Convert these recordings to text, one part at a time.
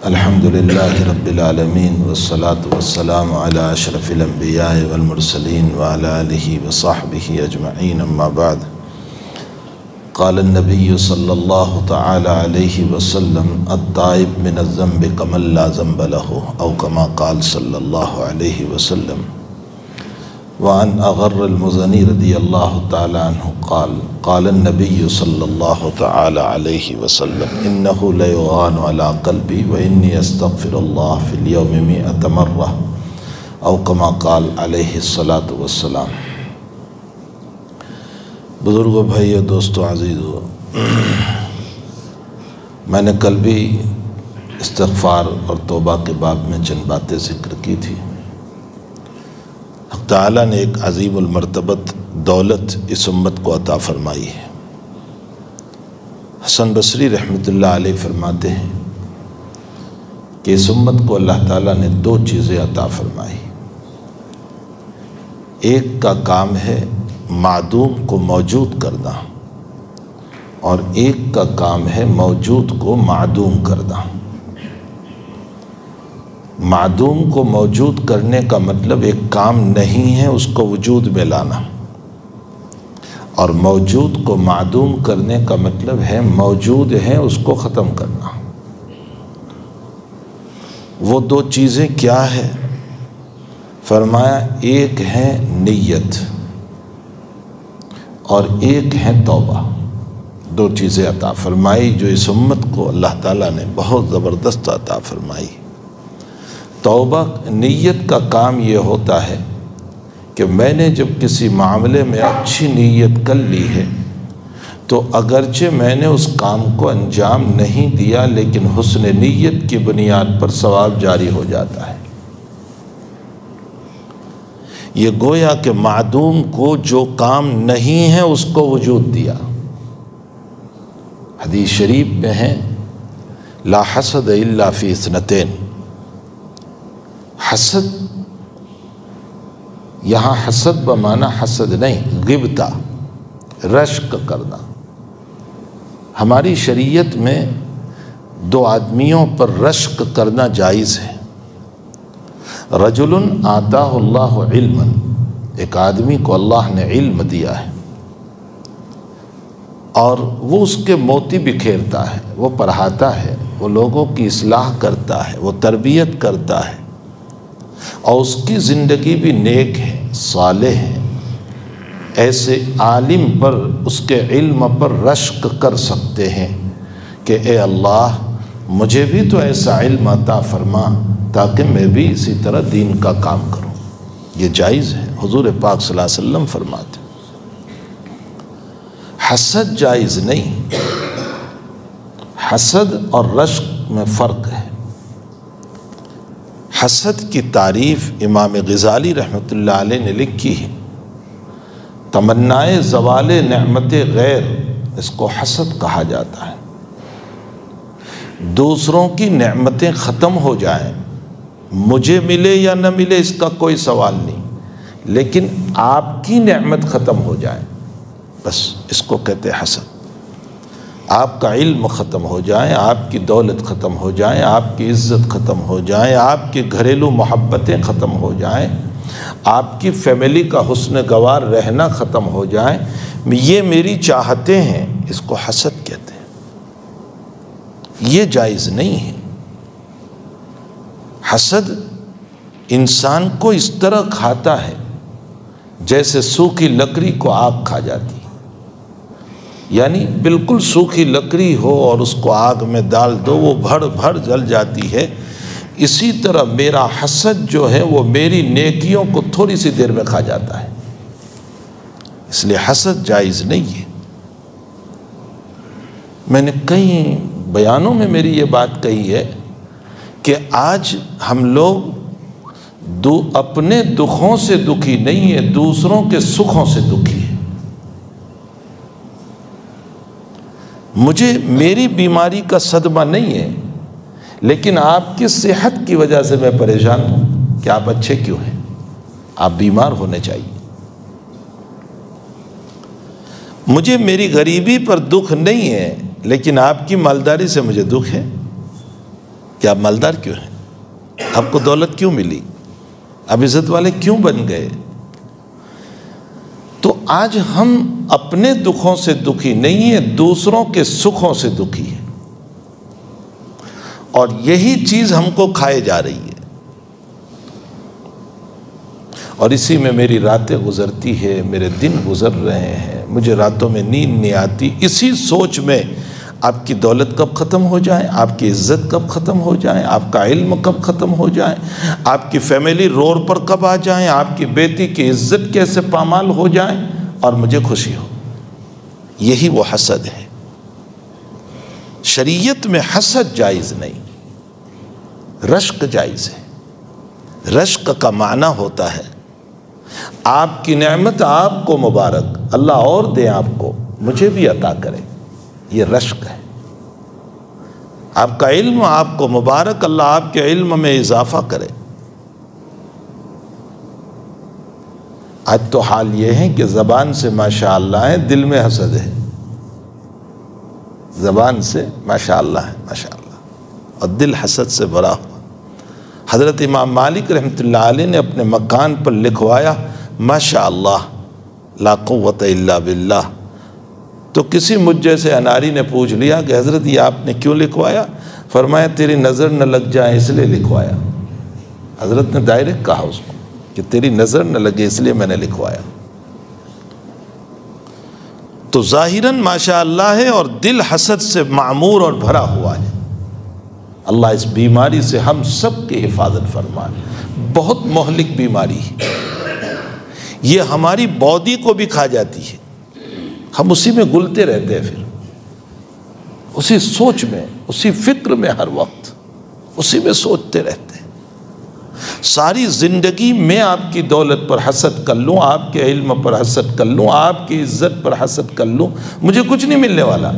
الحمدللہ رب العالمین والصلاة والسلام علی اشرف الانبیاء والمرسلین وعلی آلہ وصحبہ اجمعین اما بعد قال النبی صلی اللہ تعالی علیہ وسلم التائب من الذنب کمن لا ذنب له او کما قال صلی اللہ علیہ وسلم وعن اغر المزنی رضی اللہ تعالی عنہ قال قال النبی صلی اللہ تعالی علیہ وسلم انه لیغان علی قلبی وانی استغفر اللہ فی اليوم 100 مرہ او کما قال علیہ الصلاۃ والسلام۔ بزرگوں، بھائیو، دوستو، عزیزو، میں نے کل بھی استغفار اور توبہ کے باب میں چند باتیں ذکر کی تھی۔ حق تعالیٰ نے ایک عظیم المرتبت دولت اس امت کو عطا فرمائی ہے۔ حسن بصری رحمۃ اللہ علیہ فرماتے ہیں کہ اس امت کو اللہ تعالیٰ نے دو چیزیں عطا فرمائی۔ ایک کا کام ہے معدوم کو موجود کرنا، اور ایک کا کام ہے موجود کو معدوم کرنا۔ معدوم کو موجود کرنے کا مطلب ایک کام نہیں ہے اس کو وجود میں لانا، اور موجود کو معدوم کرنے کا مطلب ہے موجود ہے اس کو ختم کرنا۔ وہ دو چیزیں کیا ہے؟ فرمایا ایک ہے نیت اور ایک ہے توبہ۔ دو چیزیں عطا فرمائی جو اس امت کو اللہ تعالیٰ نے بہت زبردست عطا فرمائی۔ توبہ، نیت کا کام یہ ہوتا ہے کہ میں نے جب کسی معاملے میں اچھی نیت کر لی ہے تو اگرچہ میں نے اس کام کو انجام نہیں دیا لیکن حسن نیت کی بنیاد پر ثواب جاری ہو جاتا ہے۔ یہ گویا کہ معدوم کو جو کام نہیں ہے اس کو وجود دیا۔ حدیث شریف میں ہے لا حسد الا فی اثنتین۔ حسد، یہاں حسد بمعنی حسد نہیں، غبطہ، رشک کرنا۔ ہماری شریعت میں دو آدمیوں پر رشک کرنا جائز ہے۔ رجل آتاہ اللہ علما، ایک آدمی کو اللہ نے علم دیا ہے اور وہ اس کے موتی بکھیرتا ہے، وہ پڑھاتا ہے، وہ لوگوں کی اصلاح کرتا ہے، وہ تربیت کرتا ہے، اور اس کی زندگی بھی نیک ہے، صالح ہے۔ ایسے عالم پر، اس کے علم پر رشک کر سکتے ہیں کہ اے اللہ مجھے بھی تو ایسا علم عطا فرما تاکہ میں بھی اسی طرح دین کا کام کروں۔ یہ جائز ہے، حضور پاک صلی اللہ علیہ وسلم فرماتے۔ حسد جائز نہیں۔ حسد اور رشک میں فرق ہے۔ حسد کی تعریف امام غزالی رحمۃ اللہ علیہ نے لکھی ہے، تمنائے زوال نعمت غیر، اس کو حسد کہا جاتا ہے۔ دوسروں کی نعمتیں ختم ہو جائیں، مجھے ملے یا نہ ملے اس کا کوئی سوال نہیں، لیکن آپ کی نعمت ختم ہو جائے، بس اس کو کہتے ہیں حسد۔ آپ کا علم ختم ہو جائے، آپ کی دولت ختم ہو جائے، آپ کی عزت ختم ہو جائے، آپ کی گھریلو محبتیں ختم ہو جائیں، آپ کی فیملی کا حسن گوار رہنا ختم ہو جائے، یہ میری چاہتے ہیں، اس کو حسد کہتے ہیں۔ یہ جائز نہیں ہے۔ حسد انسان کو اس طرح کھاتا ہے جیسے سوکھی لکڑی کو آگ کھا جاتی ہے، یعنی بالکل سوکھی لکڑی ہو اور اس کو آگ میں ڈال دو وہ بھڑ بھڑ جل جاتی ہے۔ اسی طرح میرا حسد جو ہے وہ میری نیکیوں کو تھوڑی سی دیر میں کھا جاتا ہے، اس لیے حسد جائز نہیں ہے۔ میں نے کئی بیانوں میں میری یہ بات کہی ہے کہ آج ہم لوگ اپنے دکھوں سے دکھی نہیں ہے، دوسروں کے سکھوں سے دکھی ہے۔ مجھے میری بیماری کا صدمہ نہیں ہے، لیکن آپ کی صحت کی وجہ سے میں پریشان ہوں کہ آپ اچھے کیوں ہیں، آپ بیمار ہونے چاہیے۔ مجھے میری غریبی پر دکھ نہیں ہے، لیکن آپ کی مالداری سے مجھے دکھ ہے کہ آپ مالدار کیوں ہیں، آپ کو دولت کیوں ملی، آپ عزت والے کیوں بن گئے؟ تو آج ہم اپنے دکھوں سے دکھی نہیں ہیں، دوسروں کے سکھوں سے دکھی ہیں، اور یہی چیز ہم کو کھائے جا رہی ہے، اور اسی میں میری راتیں گزرتی ہے، میرے دن گزر رہے ہیں، مجھے راتوں میں نیند نہیں آتی، اسی سوچ میں آپ کی دولت کب ختم ہو جائے، آپ کی عزت کب ختم ہو جائے، آپ کا علم کب ختم ہو جائے، آپ کی فیملی روڈ پر کب آ جائیں، آپ کی بیٹی کی عزت کیسے پامال ہو جائے اور مجھے خوشی ہو۔ یہی وہ حسد ہے۔ شریعت میں حسد جائز نہیں، رشک جائز ہے۔ رشک کا معنی ہوتا ہے آپ کی نعمت آپ کو مبارک، اللہ اور دے آپ کو، مجھے بھی عطا کرے، یہ رشک ہے۔ آپ کا علم آپ کو مبارک، اللہ آپ کے علم میں اضافہ کرے۔ آج تو حال یہ ہے کہ زبان سے ماشاءاللہ ہے، دل میں حسد ہے۔ زبان سے ماشاءاللہ ہے، ماشاءاللہ، اور دل حسد سے بھرا ہوا۔ حضرت امام مالک رحمۃ اللہ علیہ نے اپنے مکان پر لکھوایا ماشاءاللہ لا قوت الا باللہ۔ تو کسی مجھ جیسے اناری نے پوچھ لیا کہ حضرت یہ آپ نے کیوں لکھوایا؟ فرمایا تیری نظر نہ لگ جائے اس لیے لکھوایا۔ حضرت نے ڈائریکٹ کہا اس کو کہ تیری نظر نہ لگے اس لیے میں نے لکھوایا۔ تو ظاہراً ماشاءاللہ ہے اور دل حسد سے معمور اور بھرا ہوا ہے۔ اللہ اس بیماری سے ہم سب کی حفاظت فرمائے۔ بہت مہلک بیماری ہے یہ، ہماری باڈی کو بھی کھا جاتی ہے، ہم اسی میں گلتے رہتے ہیں، پھر اسی سوچ میں، اسی فکر میں، ہر وقت اسی میں سوچتے رہتے ہیں۔ ساری زندگی میں آپ کی دولت پر حسد کر لوں، آپ کے علم پر حسد کر لوں، آپ کی عزت پر حسد کر لوں، مجھے کچھ نہیں ملنے والا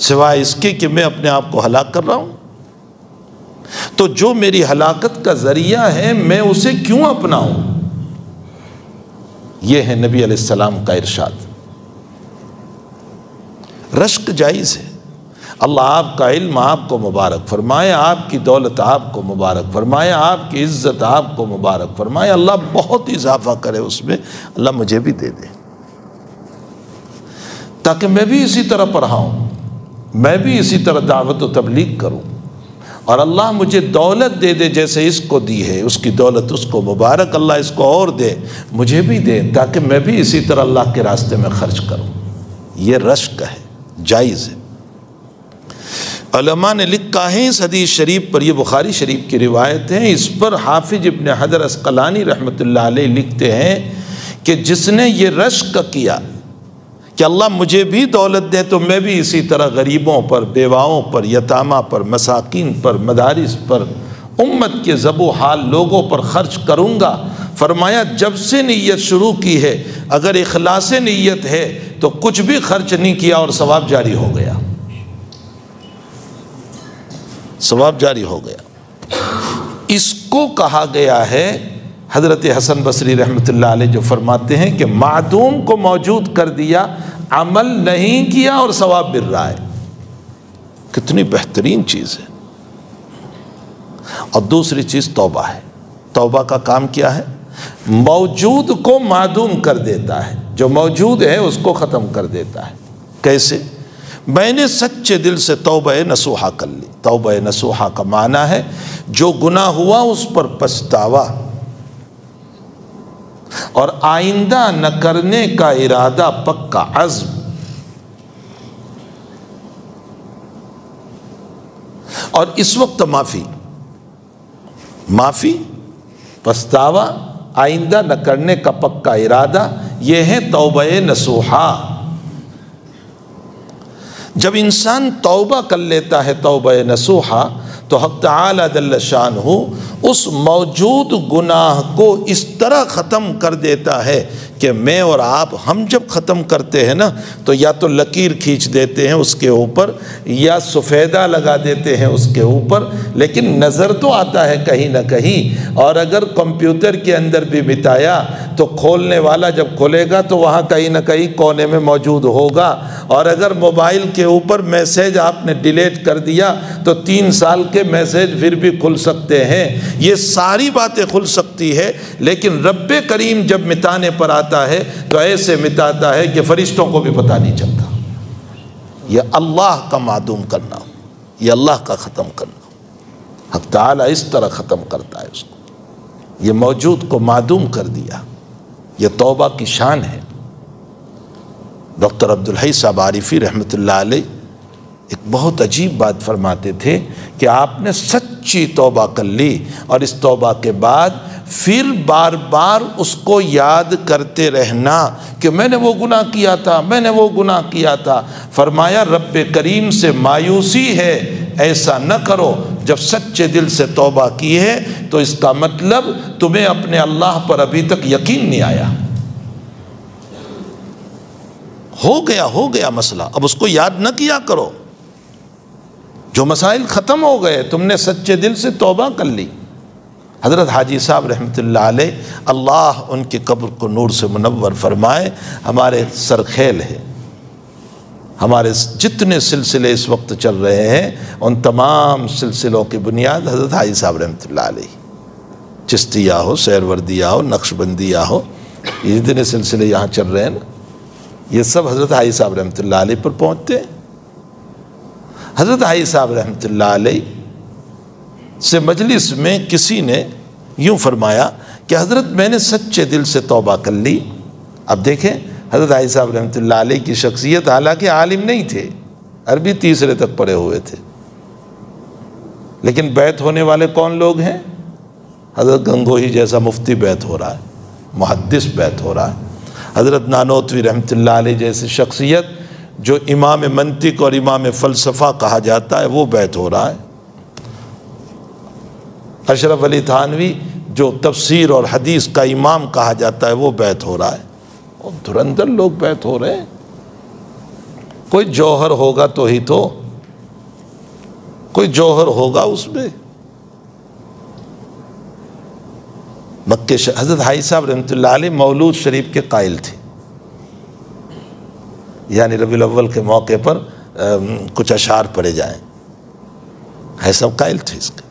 سوائے اس کے کہ میں اپنے آپ کو ہلاک کر رہا ہوں۔ تو جو میری ہلاکت کا ذریعہ ہے میں اسے کیوں اپناؤں؟ یہ ہے نبی علیہ السلام کا ارشاد۔ رشک جائز ہے۔ اللہ آپ کا علم آپ کو مبارک فرمائے، آپ کی دولت آپ کو مبارک فرمائے، آپ کی عزت آپ کو مبارک فرمائے، اللہ بہت اضافہ کرے اس میں، اللہ مجھے بھی دے دے تاکہ میں بھی اسی طرح پڑھاؤں، میں بھی اسی طرح دعوت و تبلیغ کروں، اور اللہ مجھے دولت دے دے جیسے اس کو دی ہے، اس کی دولت اس کو مبارک، اللہ اس کو اور دے، مجھے بھی دے تاکہ میں بھی اسی طرح اللہ کے راستے میں خرچ کروں۔ یہ رشک ہے، جائز ہے۔ علماء نے لکھا ہے اس حدیث شریف پر، یہ بخاری شریف کی روایت ہے، اس پر حافظ ابن حجر عسقلانی رحمۃ اللہ علیہ لکھتے ہیں کہ جس نے یہ رشک کیا کہ اللہ مجھے بھی دولت دے تو میں بھی اسی طرح غریبوں پر، بیواؤں پر، یتامہ پر، مساکین پر، مدارس پر، امت کے ذب و حال لوگوں پر خرچ کروں گا، فرمایا جب سے نیت شروع کی ہے اگر اخلاص نیت ہے تو کچھ بھی خرچ نہیں کیا اور ثواب جاری ہو گیا، ثواب جاری ہو گیا۔ اس کو کہا گیا ہے، حضرت حسن بصری رحمۃ اللہ علیہ جو فرماتے ہیں کہ معدوم کو موجود کر دیا، عمل نہیں کیا اور ثواب مل رہا ہے۔ کتنی بہترین چیز ہے۔ اور دوسری چیز توبہ ہے۔ توبہ کا کام کیا ہے؟ موجود کو معدوم کر دیتا ہے، جو موجود ہے اس کو ختم کر دیتا ہے۔ کیسے؟ میں نے سچے دل سے توبہ نصوحہ کر لی۔ توبہ نصوحہ کا معنی ہے جو گناہ ہوا اس پر پچھتاوا اور آئندہ نہ کرنے کا ارادہ، پکا عزم، اور اس وقت معافی، پچھتاوا، آئندہ نہ کرنے کا پکا ارادہ، یہ ہے توبہ نصوحہ۔ جب انسان توبہ کر لیتا ہے توبہ نصوحہ تو حق تعالی جل شانہ اس موجود گناہ کو اس طرح ختم کر دیتا ہے کہ میں اور آپ، ہم جب ختم کرتے ہیں نا تو یا تو لکیر کھینچ دیتے ہیں اس کے اوپر یا سفیدہ لگا دیتے ہیں اس کے اوپر، لیکن نظر تو آتا ہے کہیں نہ کہیں، اور اگر کمپیوٹر کے اندر بھی مٹایا تو کھولنے والا جب کھولے گا تو وہاں کہیں نہ کہیں کونے میں موجود ہوگا، اور اگر موبائل کے اوپر میسیج آپ نے ڈیلیٹ کر دیا تو 3 سال کے میسیج پھر بھی کھل سکتے ہیں۔ یہ ساری باتیں کھل سکتی ہے، لیکن رب کریم جب مٹانے پر آتا ہے تو ایسے مٹاتا ہے کہ فرشتوں کو بھی پتہ نہیں چلتا۔ یہ اللہ کا معدوم کرنا، یہ اللہ کا ختم کرنا، حق تعالیٰ اس طرح ختم کرتا ہے اس کو۔ یہ موجود کو معدوم کر دیا، یہ توبہ کی شان ہے۔ ڈاکٹر عبدالحی صاحب عارفی رحمۃ اللہ علیہ ایک بہت عجیب بات فرماتے تھے کہ آپ نے سچی توبہ کر لی، اور اس توبہ کے بعد پھر بار بار اس کو یاد کرتے رہنا کہ میں نے وہ گناہ کیا تھا، میں نے وہ گناہ کیا تھا۔ فرمایا رب کریم سے مایوسی ہے، ایسا نہ کرو۔ جب سچے دل سے توبہ کی ہے تو اس کا مطلب تمہیں اپنے اللہ پر ابھی تک یقین نہیں آیا۔ ہو گیا مسئلہ، اب اس کو یاد نہ کیا کرو۔ جو مسائل ختم ہو گئے، تم نے سچے دل سے توبہ کر لی۔ حضرت حاجی صاحب رحمۃ اللہ علیہ، اللہ ان کی قبر کو نور سے منور فرمائے، ہمارے سرخیل ہے۔ ہمارے جتنے سلسلے اس وقت چل رہے ہیں ان تمام سلسلوں کی بنیاد حضرت حاجی صاحب رحمۃ اللہ علیہ، چشتیہ ہو، سہروردیہ ہو، نقشبندیہ ہو، یہ جتنے سلسلے یہاں چل رہے ہیں نا، یہ سب حضرت حاجی صاحب رحمۃ اللہ علیہ پر پہنچتے ہیں۔ حضرت حاجی صاحب رحمۃ اللہ علیہ سے مجلس میں کسی نے یوں فرمایا کہ حضرت میں نے سچے دل سے توبہ کر لی۔ اب دیکھیں حضرت حاجی صاحب رحمۃ اللہ علیہ کی شخصیت، حالانکہ عالم نہیں تھے، عربی تیسرے تک پڑھے ہوئے تھے، لیکن بیعت ہونے والے کون لوگ ہیں؟ حضرت گنگوہی جیسا مفتی بیعت ہو رہا ہے، محدث بیعت ہو رہا ہے، حضرت نانوتوی رحمۃ اللہ علیہ جیسی شخصیت جو امام منطق اور امام فلسفہ کہا جاتا ہے وہ بیعت ہو رہا ہے، اشرف علی تھانوی جو تفسیر اور حدیث کا امام کہا جاتا ہے وہ بیعت ہو رہا ہے، اور دھرندر لوگ بیعت ہو رہے ہیں۔ کوئی جوہر ہوگا تو ہی تو، کوئی جوہر ہوگا اس میں۔ مکے حضرت حاجی صاحب رحمۃ اللہ علیہ مولود شریف کے قائل تھے، یعنی ربیع الاول کے موقع پر کچھ اشعار پڑھے جائیں، حاجی صاحب قائل تھے اس کے۔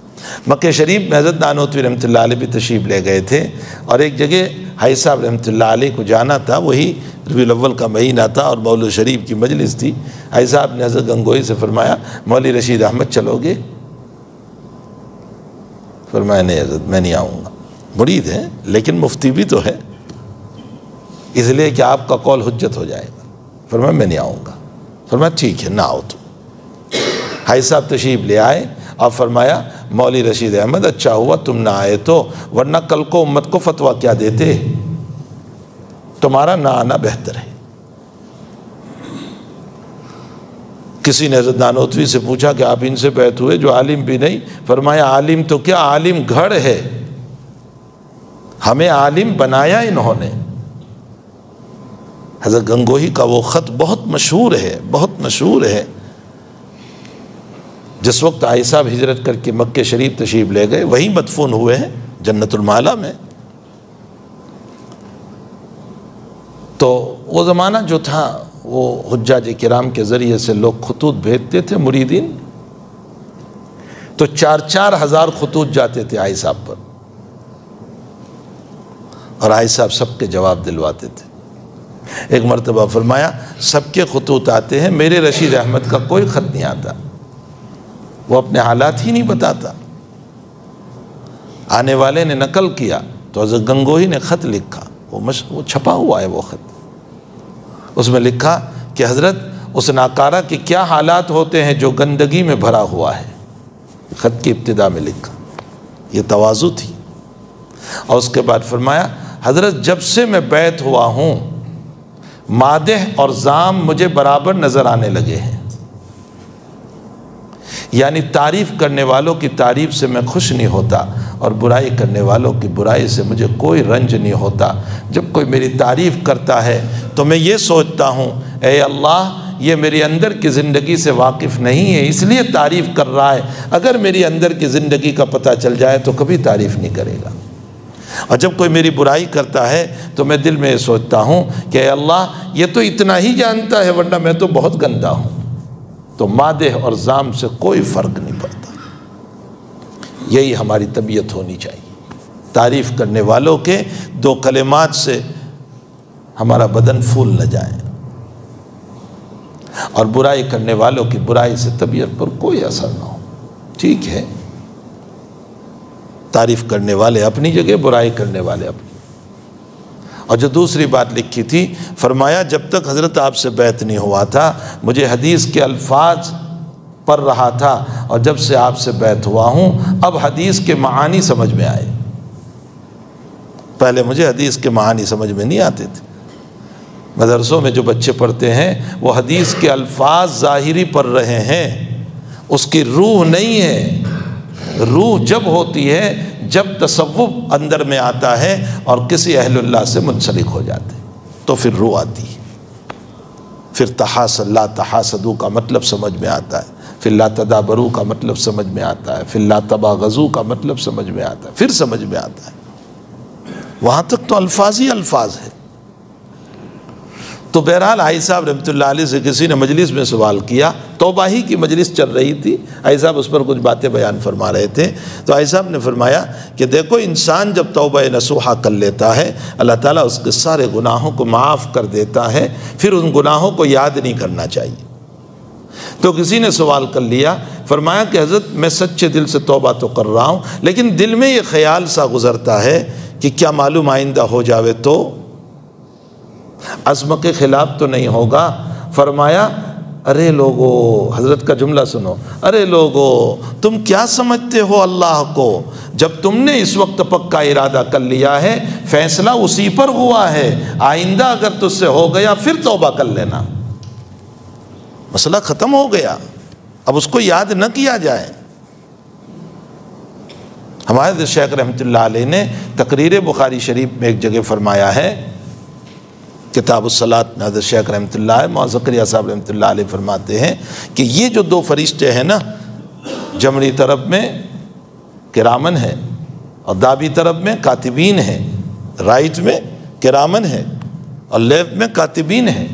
مکہ شریف میں حضرت نانوتوی رحمۃ اللہ علیہ بھی تشریف لے گئے تھے، اور ایک جگہ حاجی صاحب رحمۃ اللہ علیہ کو جانا تھا، وہی ربیع الاول کا مہینہ تھا اور مولود شریف کی مجلس تھی۔ حاجی صاحب نے حضرت گنگوہی سے فرمایا مولوی رشید احمد چلو گے؟ فرمایا نہیں حضرت میں نہیں آؤں گا، مرید ہے لیکن مفتی بھی تو ہے، اس لیے کہ آپ کا قول حجت ہو جائے گا۔ فرمایا میں نہیں آؤں گا۔ فرمایا ٹھیک ہے نہ آؤ تم۔ حاجی صاحب تشریف لے آئے اور فرمایا مولوی رشید احمد اچھا ہوا تم نہ آئے تو، ورنہ کل کو امت کو فتویٰ کیا دیتے، تمہارا نہ آنا بہتر ہے۔ کسی نے حضرت نانوتوی سے پوچھا کہ آپ ان سے بیعت ہوئے جو عالم بھی نہیں؟ فرمایا عالم تو کیا، عالم گھڑ ہے، ہمیں عالم بنایا انہوں نے۔ حضرت گنگوہی کا وہ خط بہت مشہور ہے، بہت مشہور ہے۔ جس وقت حاجی صاحب ہجرت کر کے مکہ شریف تشریف لے گئے، وہیں مدفون ہوئے ہیں جنت المعلیٰ میں۔ تو وہ زمانہ جو تھا وہ حجاج کرام کے ذریعے سے لوگ خطوط بھیجتے تھے مریدین، تو 4-4 ہزار خطوط جاتے تھے حاجی صاحب پر، اور حاجی صاحب سب کے جواب دلواتے تھے۔ ایک مرتبہ فرمایا سب کے خطوط آتے ہیں، میرے رشید احمد کا کوئی خط نہیں آتا، وہ اپنے حالات ہی نہیں بتاتا۔ آنے والے نے نقل کیا تو حضرت گنگوہی نے خط لکھا، وہ چھپا ہوا ہے وہ خط، اس میں لکھا کہ حضرت اس ناکارہ کے کیا حالات ہوتے ہیں جو گندگی میں بھرا ہوا ہے، خط کی ابتدا میں لکھا۔ یہ تواضع تھی۔ اور اس کے بعد فرمایا حضرت جب سے میں بیعت ہوا ہوں مادح اور ذام مجھے برابر نظر آنے لگے ہیں، یعنی تعریف کرنے والوں کی تعریف سے میں خوش نہیں ہوتا اور برائی کرنے والوں کی برائی سے مجھے کوئی رنج نہیں ہوتا۔ جب کوئی میری تعریف کرتا ہے تو میں یہ سوچتا ہوں اے اللہ یہ میرے اندر کی زندگی سے واقف نہیں ہے اس لیے تعریف کر رہا ہے، اگر میری اندر کی زندگی کا پتہ چل جائے تو کبھی تعریف نہیں کرے گا۔ اور جب کوئی میری برائی کرتا ہے تو میں دل میں یہ سوچتا ہوں کہ اے اللہ یہ تو اتنا ہی جانتا ہے ورنہ میں تو بہت گندا ہوں. تو مادح اور ذام سے کوئی فرق نہیں پڑتا. یہی ہماری طبیعت ہونی چاہیے. تعریف کرنے والوں کے دو کلمات سے ہمارا بدن پھول نہ جائے، اور برائی کرنے والوں کی برائی سے طبیعت پر کوئی اثر نہ ہو. ٹھیک ہے، تعریف کرنے والے اپنی جگہ، برائی کرنے والے اپنی. اور جو دوسری بات لکھی تھی، فرمایا جب تک حضرت آپ سے بیعت نہیں ہوا تھا مجھے حدیث کے الفاظ پڑھ رہا تھا، اور جب سے آپ سے بیعت ہوا ہوں اب حدیث کے معانی سمجھ میں آئے. پہلے مجھے حدیث کے معانی سمجھ میں نہیں آتے تھے. مدرسوں میں جو بچے پڑھتے ہیں وہ حدیث کے الفاظ ظاہری پڑھ رہے ہیں، اس کی روح نہیں ہے. روح جب ہوتی ہے جب تصوف اندر میں آتا ہے اور کسی اہل اللہ سے منسلک ہو جاتے تو پھر روح آتی ہے. پھر لا تحاسدو کا مطلب سمجھ میں آتا ہے، پھر لا تدابرو کا مطلب سمجھ میں آتا ہے، پھر لا تباغضو کا مطلب سمجھ میں آتا ہے، پھر سمجھ میں آتا ہے. وہاں تک تو الفاظ ہی الفاظ ہے. تو بہرحال حاجی صاحب رحمۃ اللہ علیہ سے کسی نے مجلس میں سوال کیا، توبہ ہی کی مجلس چل رہی تھی، حاجی صاحب اس پر کچھ باتیں بیان فرما رہے تھے. تو حاجی صاحب نے فرمایا کہ دیکھو انسان جب توبہ نصوحہ کر لیتا ہے اللہ تعالیٰ اس کے سارے گناہوں کو معاف کر دیتا ہے، پھر ان گناہوں کو یاد نہیں کرنا چاہیے. تو کسی نے سوال کر لیا، فرمایا کہ حضرت میں سچے دل سے توبہ تو کر رہا ہوں لیکن دل میں یہ خیال سا گزرتا ہے کہ کیا معلوم آئندہ ہو جاوے تو عزم کے خلاف تو نہیں ہوگا. فرمایا ارے لوگو، حضرت کا جملہ سنو، ارے لوگو تم کیا سمجھتے ہو اللہ کو؟ جب تم نے اس وقت پکا ارادہ کر لیا ہے فیصلہ اسی پر ہوا ہے، آئندہ اگر تجھ سے ہو گیا پھر توبہ کر لینا. مسئلہ ختم ہو گیا، اب اس کو یاد نہ کیا جائے. ہمارے شیخ رحمۃ اللہ علیہ نے تقریر بخاری شریف میں ایک جگہ فرمایا ہے، کتاب الصلاۃ میں حضرت شیخ رحمۃ اللہ مولانا زکریا صاحب رحمۃ اللہ علیہ فرماتے ہیں کہ یہ جو دو فرشتے ہیں نا، جمڑی طرف میں کرامن ہے اور دابی طرف میں کاتبین ہے، رائٹ میں کرامن ہے اور لیفٹ میں کاتبین ہے.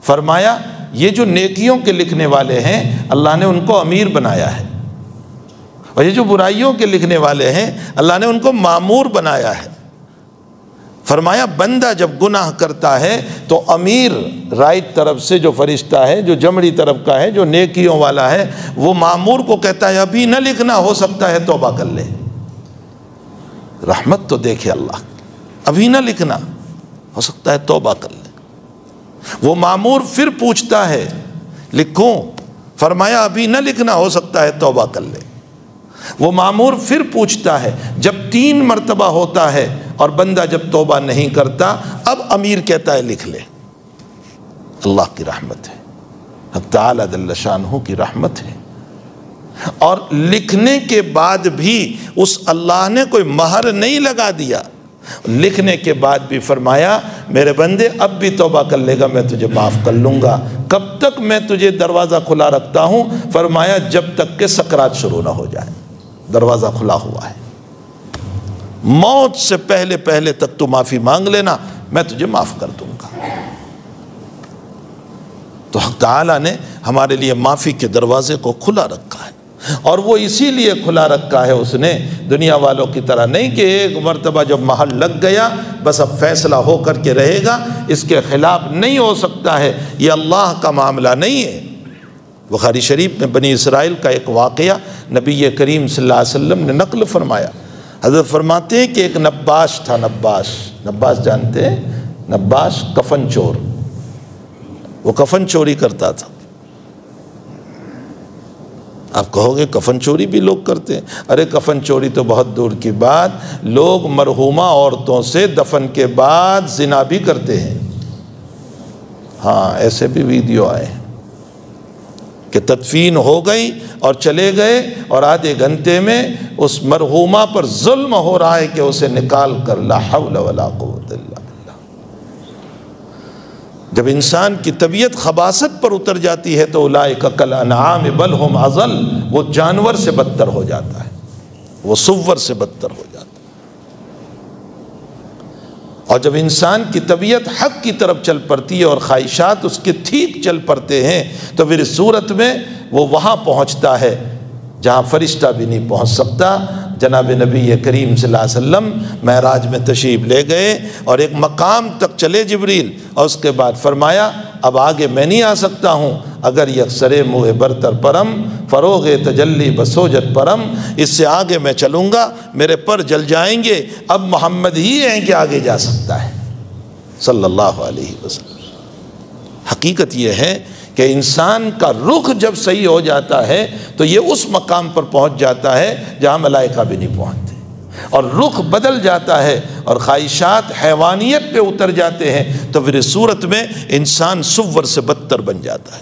فرمایا یہ جو نیکیوں کے لکھنے والے ہیں اللہ نے ان کو امیر بنایا ہے، اور یہ جو برائیوں کے لکھنے والے ہیں اللہ نے ان کو مامور بنایا ہے. فرمایا بندہ جب گناہ کرتا ہے تو امیر رائٹ طرف سے جو فرشتہ ہے جو جمڑی طرف کا ہے جو نیکیوں والا ہے وہ مامور کو کہتا ہے ابھی نہ لکھنا، ہو سکتا ہے توبہ کر لے. رحمت تو دیکھے اللہ، ابھی نہ لکھنا، ہو سکتا ہے توبہ کر لے. وہ مامور پھر پوچھتا ہے لکھوں؟ فرمایا ابھی نہ لکھنا، ہو سکتا ہے توبہ کر لے. وہ مامور پھر پوچھتا ہے، جب 3 مرتبہ ہوتا ہے اور بندہ جب توبہ نہیں کرتا اب امیر کہتا ہے لکھ لے. اللہ کی رحمت ہے، حق تعالی جل شانہ کی رحمت ہے. اور لکھنے کے بعد بھی اس اللہ نے کوئی مہر نہیں لگا دیا. لکھنے کے بعد بھی فرمایا میرے بندے اب بھی توبہ کر لے گا میں تجھے معاف کر لوں گا. کب تک میں تجھے دروازہ کھلا رکھتا ہوں؟ فرمایا جب تک کہ سکرات شروع نہ ہو جائے. دروازہ کھلا ہوا ہے، موت سے پہلے پہلے تک تو معافی مانگ لینا، میں تجھے معاف کر دوں گا. تو حق تعالیٰ نے ہمارے لیے معافی کے دروازے کو کھلا رکھا ہے، اور وہ اسی لیے کھلا رکھا ہے اس نے دنیا والوں کی طرح نہیں کہ ایک مرتبہ جب محل لگ گیا بس اب فیصلہ ہو کر کے رہے گا، اس کے خلاف نہیں ہو سکتا ہے. یہ اللہ کا معاملہ نہیں ہے. بخاری شریف میں بنی اسرائیل کا ایک واقعہ نبی کریم صلی اللہ علیہ وسلم نے نقل فرمایا. حضرت فرماتے ہیں کہ ایک نباش تھا. نباش جانتے ہیں؟ نباش کفن چور، وہ کفن چوری کرتا تھا. آپ کہو گے کفن چوری بھی لوگ کرتے ہیں؟ ارے کفن چوری تو بہت دور کی بات، لوگ مرحومہ عورتوں سے دفن کے بعد زنا بھی کرتے ہیں. ہاں ایسے بھی ویڈیو آئے ہیں کہ تدفین ہو گئی اور چلے گئے اور آدھے گھنٹے میں اس مرحومہ پر ظلم ہو رہا ہے کہ اسے نکال کر لا حول ولا قوت الا باللہ. جب انسان کی طبیعت خباثت پر اتر جاتی ہے تو اولئک کالانعام بل ہم اضل، وہ جانور سے بدتر ہو جاتا ہے، وہ سور سے بدتر ہو جاتا ہے. اور جب انسان کی طبیعت حق کی طرف چل پڑتی ہے اور خواہشات اس کے ٹھیک چل پڑتے ہیں تو پھر اس صورت میں وہ وہاں پہنچتا ہے جہاں فرشتہ بھی نہیں پہنچ سکتا۔ جناب نبی کریم صلی اللہ علیہ وسلم معراج میں تشریف لے گئے اور ایک مقام تک چلے جبریل، اور اس کے بعد فرمایا اب آگے میں نہیں آ سکتا ہوں، اگر یکسرے موہ برتر پرم فروغ تجلی بسوجت پرم، اس سے آگے میں چلوں گا میرے پر جل جائیں گے، اب محمد ہی ہیں کہ آگے جا سکتا ہے صلی اللہ علیہ وسلم۔ حقیقت یہ ہے کہ انسان کا رخ جب صحیح ہو جاتا ہے تو یہ اس مقام پر پہنچ جاتا ہے جہاں ملائکہ بھی نہیں پہنچتے، اور رخ بدل جاتا ہے اور خواہشات حیوانیت پہ اتر جاتے ہیں تو پھر اس صورت میں انسان سور سے بدتر بن جاتا ہے،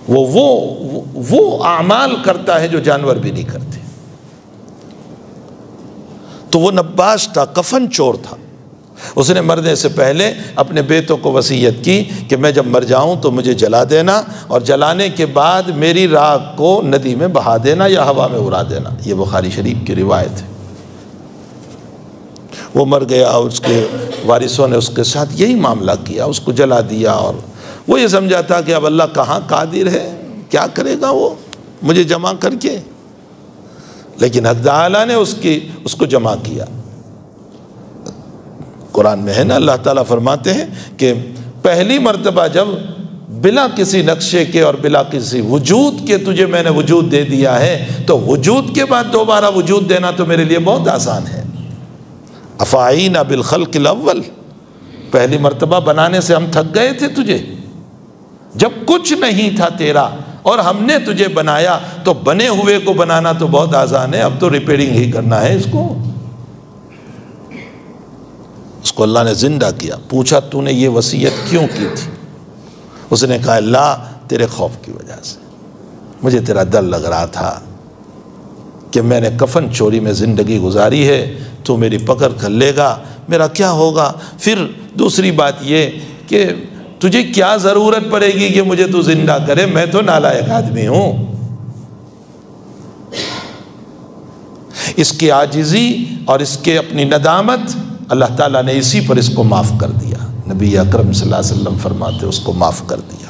وہ اعمال کرتا ہے جو جانور بھی نہیں کرتے۔ تو وہ نباش تھا، کفن چور تھا، اس نے مرنے سے پہلے اپنے بیٹوں کو وصیت کی کہ میں جب مر جاؤں تو مجھے جلا دینا، اور جلانے کے بعد میری راکھ کو ندی میں بہا دینا یا ہوا میں اڑا دینا۔ یہ بخاری شریف کی روایت ہے۔ وہ مر گیا اور اس کے وارثوں نے اس کے ساتھ یہی معاملہ کیا، اس کو جلا دیا، اور وہ یہ سمجھا تھا کہ اب اللہ کہاں قادر ہے، کیا کرے گا وہ مجھے جمع کر کے، لیکن حق تعالیٰ نے اس کو جمع کیا۔ قرآن میں ہے نا، اللہ تعالیٰ فرماتے ہیں کہ پہلی مرتبہ جب بلا کسی نقشے کے اور بلا کسی وجود کے تجھے میں نے وجود دے دیا ہے تو وجود کے بعد دوبارہ وجود دینا تو میرے لیے بہت آسان ہے۔ افعینا بالخلق الاول، پہلی مرتبہ بنانے سے ہم تھک گئے تھے تجھے، جب کچھ نہیں تھا تیرا اور ہم نے تجھے بنایا، تو بنے ہوئے کو بنانا تو بہت آسان ہے، اب تو ریپیئرنگ ہی کرنا ہے اس کو۔ اس کو اللہ نے زندہ کیا، پوچھا تو نے یہ وصیت کیوں کی تھی؟ اس نے کہا اللہ تیرے خوف کی وجہ سے، مجھے تیرا ڈر لگ رہا تھا کہ میں نے کفن چوری میں زندگی گزاری ہے، تو میری پکڑ کر لے گا، میرا کیا ہوگا؟ پھر دوسری بات یہ کہ تجھے کیا ضرورت پڑے گی کہ مجھے تو زندہ کرے، میں تو نالائق آدمی ہوں۔ اس کی عاجزی اور اس کے اپنی ندامت اللہ تعالیٰ نے اسی پر اس کو معاف کر دیا۔ نبی اکرم صلی اللہ علیہ وسلم فرماتے اس کو معاف کر دیا۔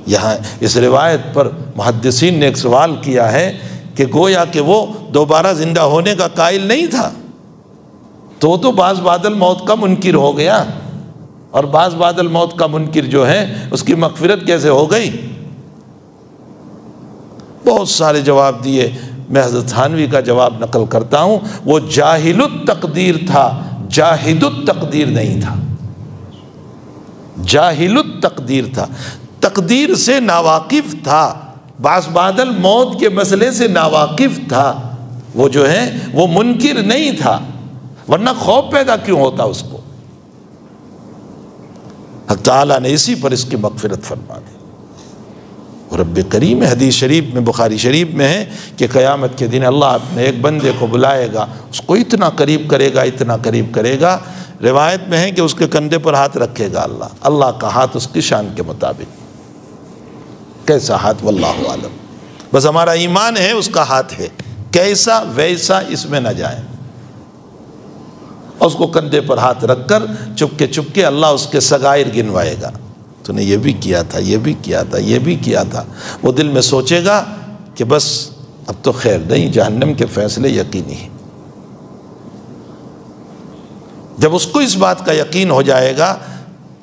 یہاں اس روایت پر محدثین نے ایک سوال کیا ہے کہ گویا کہ وہ دوبارہ زندہ ہونے کا قائل نہیں تھا، تو بعض بادل موت کا منکر ہو گیا، اور بعض بادل موت کا منکر جو ہے اس کی مغفرت کیسے ہو گئی؟ بہت سارے جواب دیے، میں حضرت تھانوی کا جواب نقل کرتا ہوں، وہ جاہل التقدیر تھا، جاہد التقدیر نہیں تھا، جاہل التقدیر تھا، تقدیر سے ناواقف تھا، بعض بادل موت کے مسئلے سے ناواقف تھا، وہ جو ہے وہ منکر نہیں تھا، ورنہ خوف پیدا کیوں ہوتا اس کو؟ حق تعالیٰ نے اسی پر اس کی مغفرت فرما دی۔ رب کریم حدیث شریف میں، بخاری شریف میں ہے کہ قیامت کے دن اللہ اپنے ایک بندے کو بلائے گا، اس کو اتنا قریب کرے گا، اتنا قریب کرے گا، روایت میں ہے کہ اس کے کندھے پر ہاتھ رکھے گا اللہ کا ہاتھ اس کی شان کے مطابق، کیسا ہاتھ واللہ عالم، بس ہمارا ایمان ہے اس کا ہاتھ ہے، کیسا ویسا اس میں نہ جائے، اور اس کو کندھے پر ہاتھ رکھ کر چپکے اللہ اس کے صغائر گنوائے گا، تو نے یہ بھی کیا تھا، یہ بھی کیا تھا، یہ بھی کیا تھا۔ وہ دل میں سوچے گا کہ بس اب تو خیر نہیں، جہنم کے فیصلے یقینی ہیں۔ جب اس کو اس بات کا یقین ہو جائے گا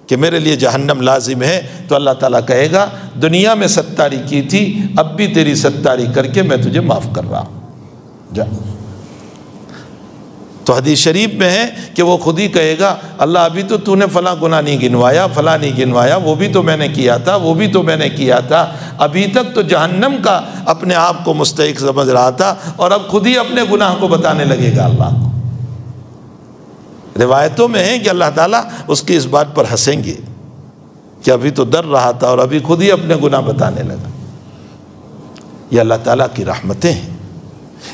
کہ میرے لیے جہنم لازم ہے، تو اللہ تعالیٰ کہے گا دنیا میں ستاری کی تھی، اب بھی تیری ستاری کر کے میں تجھے معاف کر رہا ہوں، جا۔ تو حدیث شریف میں ہے کہ وہ خود ہی کہے گا اللہ ابھی تو نے فلاں گناہ نہیں گنوایا، فلاں نہیں گنوایا، وہ بھی تو میں نے کیا تھا، وہ بھی تو میں نے کیا تھا، ابھی تک تو جہنم کا اپنے آپ کو مستحق سمجھ رہا تھا، اور اب خود ہی اپنے گناہ کو بتانے لگے گا اللہ کو۔ روایتوں میں ہے کہ اللہ تعالیٰ اس کی اس بات پر ہنسیں گے کہ ابھی تو ڈر رہا تھا اور ابھی خود ہی اپنے گناہ بتانے لگا۔ یہ اللہ تعالیٰ کی رحمتیں ہیں،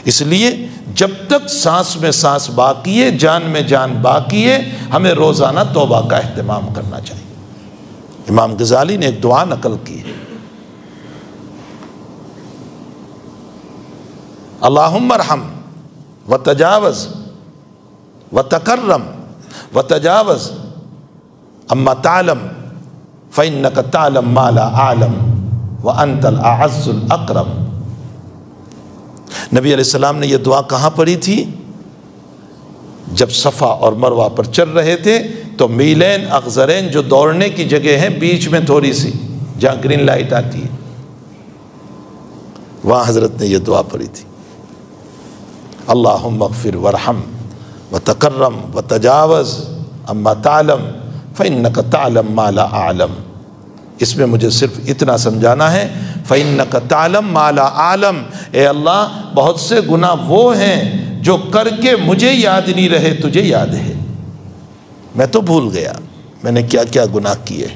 اس لیے جب تک سانس میں سانس باقی ہے، جان میں جان باقی ہے، ہمیں روزانہ توبہ کا اہتمام کرنا چاہیے۔ امام غزالی نے ایک دعا نقل کی ہے، اللہم ارحم وتجاوز وتکرم وتجاوز اما تعلم فإنك تعلم ما لا أعلم وأنت الأعز الأكرم۔ نبی علیہ السلام نے یہ دعا کہاں پڑھی تھی؟ جب صفا اور مروہ پر چل رہے تھے تو میلین اخضرین جو دوڑنے کی جگہ ہیں بیچ میں تھوڑی سی جہاں گرین لائٹ آتی ہے وہاں حضرت نے یہ دعا پڑھی تھی، اللہم اغفر ورحم وتکرم وتجاوز اما تعلم فإنك تعلم ما لا أعلم۔ اس میں مجھے صرف اتنا سمجھانا ہے، فإنك تعلم ما لا أعلم، اے اللہ بہت سے گناہ وہ ہیں جو کر کے مجھے یاد نہیں رہے، تجھے یاد ہے۔ میں تو بھول گیا میں نے کیا کیا گناہ کیے،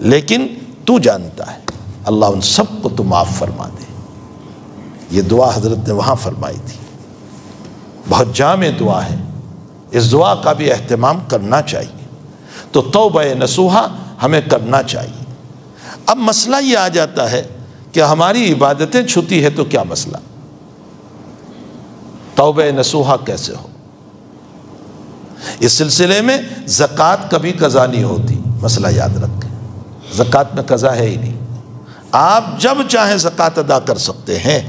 لیکن تو جانتا ہے، اللہ ان سب کو تو معاف فرما دے۔ یہ دعا حضرت نے وہاں فرمائی تھی، بہت جامع دعا ہے، اس دعا کا بھی اہتمام کرنا چاہیے۔ تو توبہ نصوحہ ہمیں کرنا چاہیے۔ اب مسئلہ یہ آ جاتا ہے کہ ہماری عبادتیں چھوٹی ہے تو کیا مسئلہ؟ توبہ نصوحہ کیسے ہو؟ اس سلسلے میں زکوٰۃ کبھی قضا نہیں ہوتی، مسئلہ یاد رکھیں، زکوٰۃ میں قضا ہے ہی نہیں، آپ جب چاہیں زکوٰۃ ادا کر سکتے ہیں۔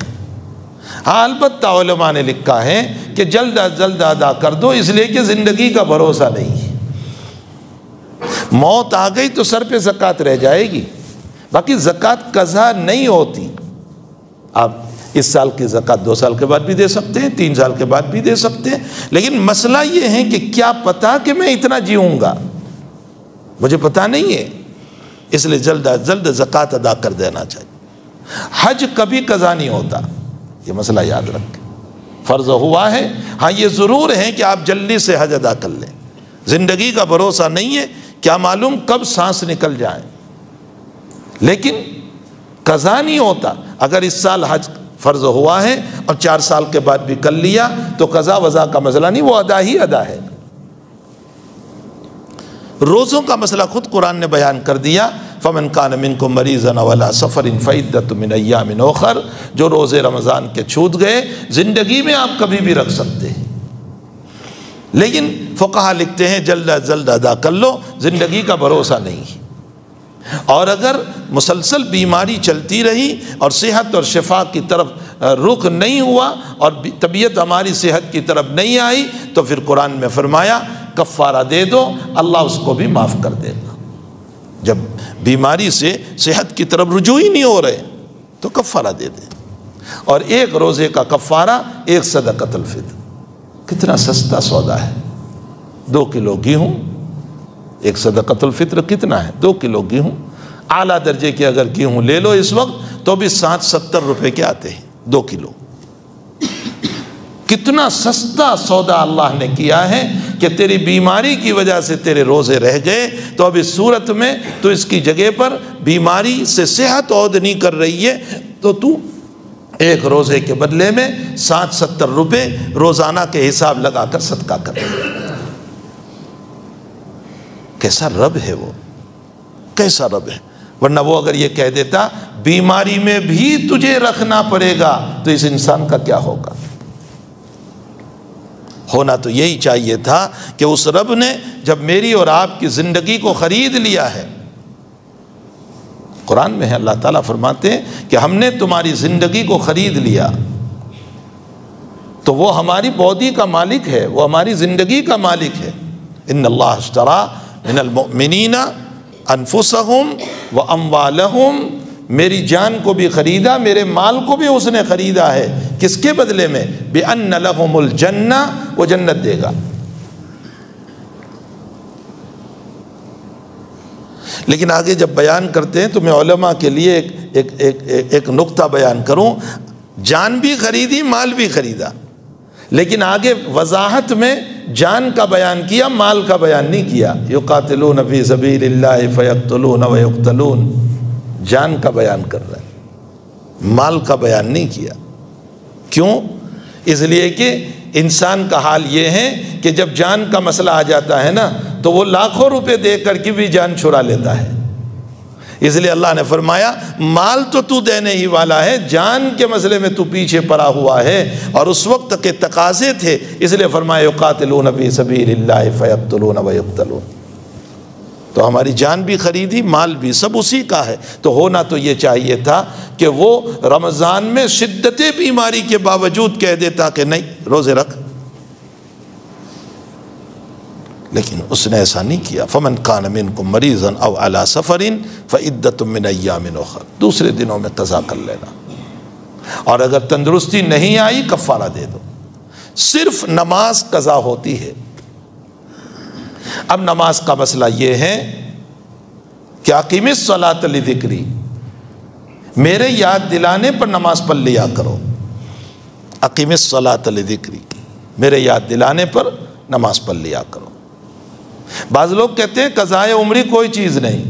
ہاں البتہ علماء نے لکھا ہے کہ جلد از جلد ادا کر دو، اس لیے کہ زندگی کا بھروسہ نہیں ہے، موت آ گئی تو سر پہ زکوٰۃ رہ جائے گی، باقی زکوٰۃ قضا نہیں ہوتی۔ آپ اس سال کی زکوٰۃ 2 سال کے بعد بھی دے سکتے ہیں، 3 سال کے بعد بھی دے سکتے ہیں، لیکن مسئلہ یہ ہے کہ کیا پتہ کہ میں اتنا جیوں گا، مجھے پتہ نہیں ہے، اس لیے جلد از جلد زکوٰۃ ادا کر دینا چاہیے۔ حج کبھی قضا نہیں ہوتا، یہ مسئلہ یاد رکھیں، فرض ہوا ہے، ہاں یہ ضرور ہے کہ آپ جلدی سے حج ادا کر لیں، زندگی کا بھروسہ نہیں ہے، کیا معلوم کب سانس نکل جائیں، لیکن قضا نہیں ہوتا۔ اگر اس سال حج فرض ہوا ہے اور 4 سال کے بعد بھی کر لیا تو قضا وضا کا مسئلہ نہیں، وہ ادا ہی ادا ہے۔ روزوں کا مسئلہ خود قرآن نے بیان کر دیا، فَمَنْ كَانَ مِنْكُمْ مَرِيضًا وَعَلَىٰ سَفَرٍ فَعِدَّةٌ مِنْ أَيَّامٍ أُخَرَ، جو روزے رمضان کے چھوٹ گئے، زندگی میں آپ کبھی بھی رکھ سکتے ہیں، لیکن فقہا لکھتے ہیں جلد از جلد ادا کر لو، زندگی کا بھروسہ نہیں ہے۔ اور اگر مسلسل بیماری چلتی رہی اور صحت اور شفا کی طرف رخ نہیں ہوا اور طبیعت ہماری صحت کی طرف نہیں آئی تو پھر قرآن میں فرمایا کفارہ دے دو، اللہ اس کو بھی معاف کر دے گا۔ جب بیماری سے صحت کی طرف رجوع ہی نہیں ہو رہے تو کفارہ دے دیں، اور 1 روزے کا کفارہ 1 صدقۃ الفطر، کتنا سستا سودا ہے، 2 کلو گیہوں، 1 صدقۃ الفطر کتنا ہے؟ 2 کلو گیہوں، اعلیٰ درجے کے اگر گیہوں لے لو اس وقت تو بھی 60-70 روپے کے آتے ہیں 2 کلو۔ کتنا سستا سودا اللہ نے کیا ہے کہ تیری بیماری کی وجہ سے تیرے روزے رہ گئے، تو اب اس صورت میں تو اس کی جگہ پر بیماری سے صحت عود نہیں کر رہی ہے تو تو 1 روزے کے بدلے میں 60-70 روپے روزانہ کے حساب لگا کر صدقہ کر۔ کیسا رب ہے وہ، کیسا رب ہے، ورنہ وہ اگر یہ کہہ دیتا بیماری میں بھی تجھے رکھنا پڑے گا تو اس انسان کا کیا ہوگا؟ ہونا تو یہی چاہیے تھا کہ اس رب نے جب میری اور آپ کی زندگی کو خرید لیا ہے، قرآن میں ہے اللہ تعالیٰ فرماتے ہیں کہ ہم نے تمہاری زندگی کو خرید لیا، تو وہ ہماری باڈی کا مالک ہے، وہ ہماری زندگی کا مالک ہے۔ ان اللہ اشترى من المؤمنین انفسہم واموالہم، میری جان کو بھی خریدا، میرے مال کو بھی اس نے خریدا ہے، کس کے بدلے میں؟ بِأَنَّ لَهُمُ الْجَنَّةَ، وہ جنت دے گا۔ لیکن آگے جب بیان کرتے ہیں تو میں علماء کے لیے ایک نقطہ بیان کروں، جان بھی خریدی، مال بھی خریدا، لیکن آگے وضاحت میں جان کا بیان کیا، مال کا بیان نہیں کیا۔ یقاتلون فی سبیل اللہ فیقتلون ویقتلون، جان کا بیان کر رہا ہے، مال کا بیان نہیں کیا۔ کیوں؟ اس لیے کہ انسان کا حال یہ ہے کہ جب جان کا مسئلہ آ جاتا ہے نا تو وہ لاکھوں روپے دے کر کے بھی جان چھڑا لیتا ہے، اس لیے اللہ نے فرمایا مال تو دینے ہی والا ہے، جان کے مسئلے میں تو پیچھے پڑا ہوا ہے، اور اس وقت کے تقاضے تھے، اس لیے فرمایا یقاتلون فی سبیل اللہ فیقتلون ویقتلون۔ تو ہماری جان بھی خریدی، مال بھی، سب اسی کا ہے۔ تو ہونا تو یہ چاہیے تھا کہ وہ رمضان میں شدت بیماری کے باوجود کہہ دیتا کہ نہیں روزے رکھ، لیکن اس نے ایسا نہیں کیا۔ فمن کان منکم مریضا او علی سفر فعدۃ من ایام اخر، دوسرے دنوں میں قضا کر لینا، اور اگر تندرستی نہیں آئی کفارہ دے دو۔ صرف نماز قضا ہوتی ہے۔ اب نماز کا مسئلہ یہ ہے کہ اقیم الصلاۃ لذکری، میرے یاد دلانے پر نماز پڑھ لیا کرو۔ اقیم الصلاۃ لذکری، میرے یاد دلانے پر نماز پڑھ لیا کرو۔ بعض لوگ کہتے ہیں قضائے عمری کوئی چیز نہیں،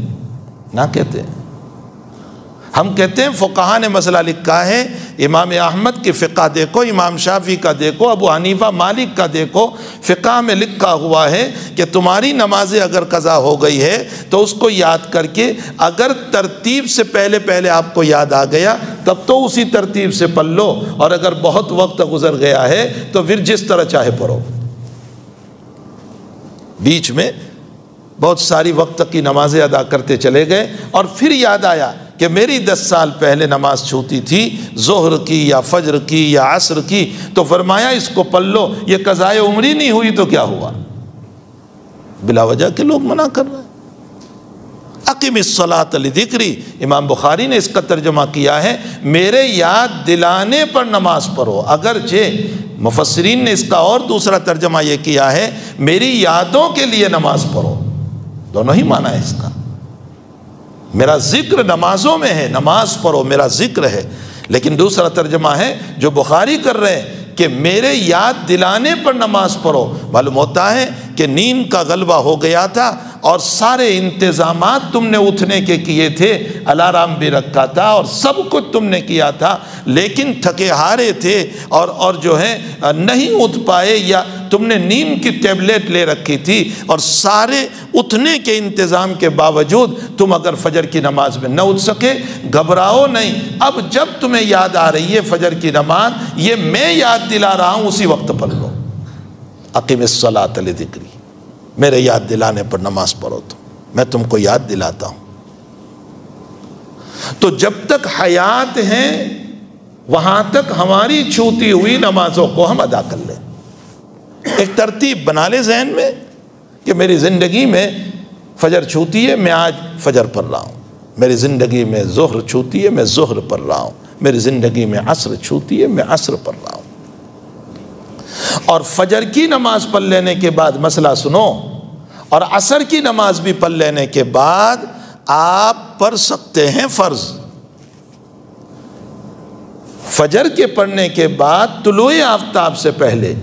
نہ کہتے ہیں۔ ہم کہتے ہیں فقہاء نے مسئلہ لکھا ہے، امام احمد کی فقہ دیکھو، امام شافعی کا دیکھو، ابو حنیفہ مالک کا دیکھو، فقہ میں لکھا ہوا ہے کہ تمہاری نمازیں اگر قضا ہو گئی ہے تو اس کو یاد کر کے، اگر ترتیب سے پہلے آپ کو یاد آ گیا تب تو اسی ترتیب سے پڑھ لو، اور اگر بہت وقت گزر گیا ہے تو پھر جس طرح چاہے پڑھو۔ بیچ میں بہت ساری وقت کی نمازیں ادا کرتے چلے گئے، اور پھر یاد آیا کہ میری 10 سال پہلے نماز چھوٹی تھی، ظہر کی یا فجر کی یا عصر کی، تو فرمایا اس کو پڑھ لو۔ یہ قضائے عمری نہیں ہوئی تو کیا ہوا؟ بلا وجہ کے لوگ منع کر رہے ہیں۔ اقیم الصلاۃ لذکری، امام بخاری نے اس کا ترجمہ کیا ہے میرے یاد دلانے پر نماز پڑھو۔ اگرچہ مفسرین نے اس کا اور دوسرا ترجمہ یہ کیا ہے میری یادوں کے لیے نماز پڑھو، دونوں ہی معنی ہے اس کا۔ میرا ذکر نمازوں میں ہے، نماز پڑھو میرا ذکر ہے، لیکن دوسرا ترجمہ ہے جو بخاری کر رہے ہیں کہ میرے یاد دلانے پر نماز پڑھو۔ معلوم ہوتا ہے کہ نیند کا غلبہ ہو گیا تھا، اور سارے انتظامات تم نے اٹھنے کے کیے تھے، الارم بھی رکھا تھا اور سب کچھ تم نے کیا تھا، لیکن تھکے ہارے تھے اور جو ہے نہیں اٹھ پائے، یا تم نے نیند کی ٹیبلٹ لے رکھی تھی، اور سارے اٹھنے کے انتظام کے باوجود تم اگر فجر کی نماز میں نہ اٹھ سکے، گھبراؤ نہیں۔ اب جب تمہیں یاد آ رہی ہے فجر کی نماز، یہ میں یاد دلا رہا ہوں، اسی وقت پڑھ لو۔ اقیم الصلاۃ لذکری، میرے یاد دلانے پر نماز پڑھو، تو میں تم کو یاد دلاتا ہوں۔ تو جب تک حیات ہیں وہاں تک ہماری چھوٹی ہوئی نمازوں کو ہم ادا کر لیں۔ ایک ترتیب بنا لے ذہن میں کہ میری زندگی میں فجر چھوٹی ہے، میں آج فجر پڑھ رہا ہوں، میری زندگی میں ظہر چھوٹی ہے، میں ظہر پڑھ رہا ہوں، میری زندگی میں عصر چھوٹی ہے، میں عصر پڑھ رہا ہوں۔ اور فجر کی نماز پڑھ لینے کے بعد مسئلہ سنو، اور عصر کی نماز بھی پڑھ لینے کے بعد آپ پڑھ سکتے ہیں فرض۔ فجر کے پڑھنے کے بعد طلوع آفتاب سے پہلے،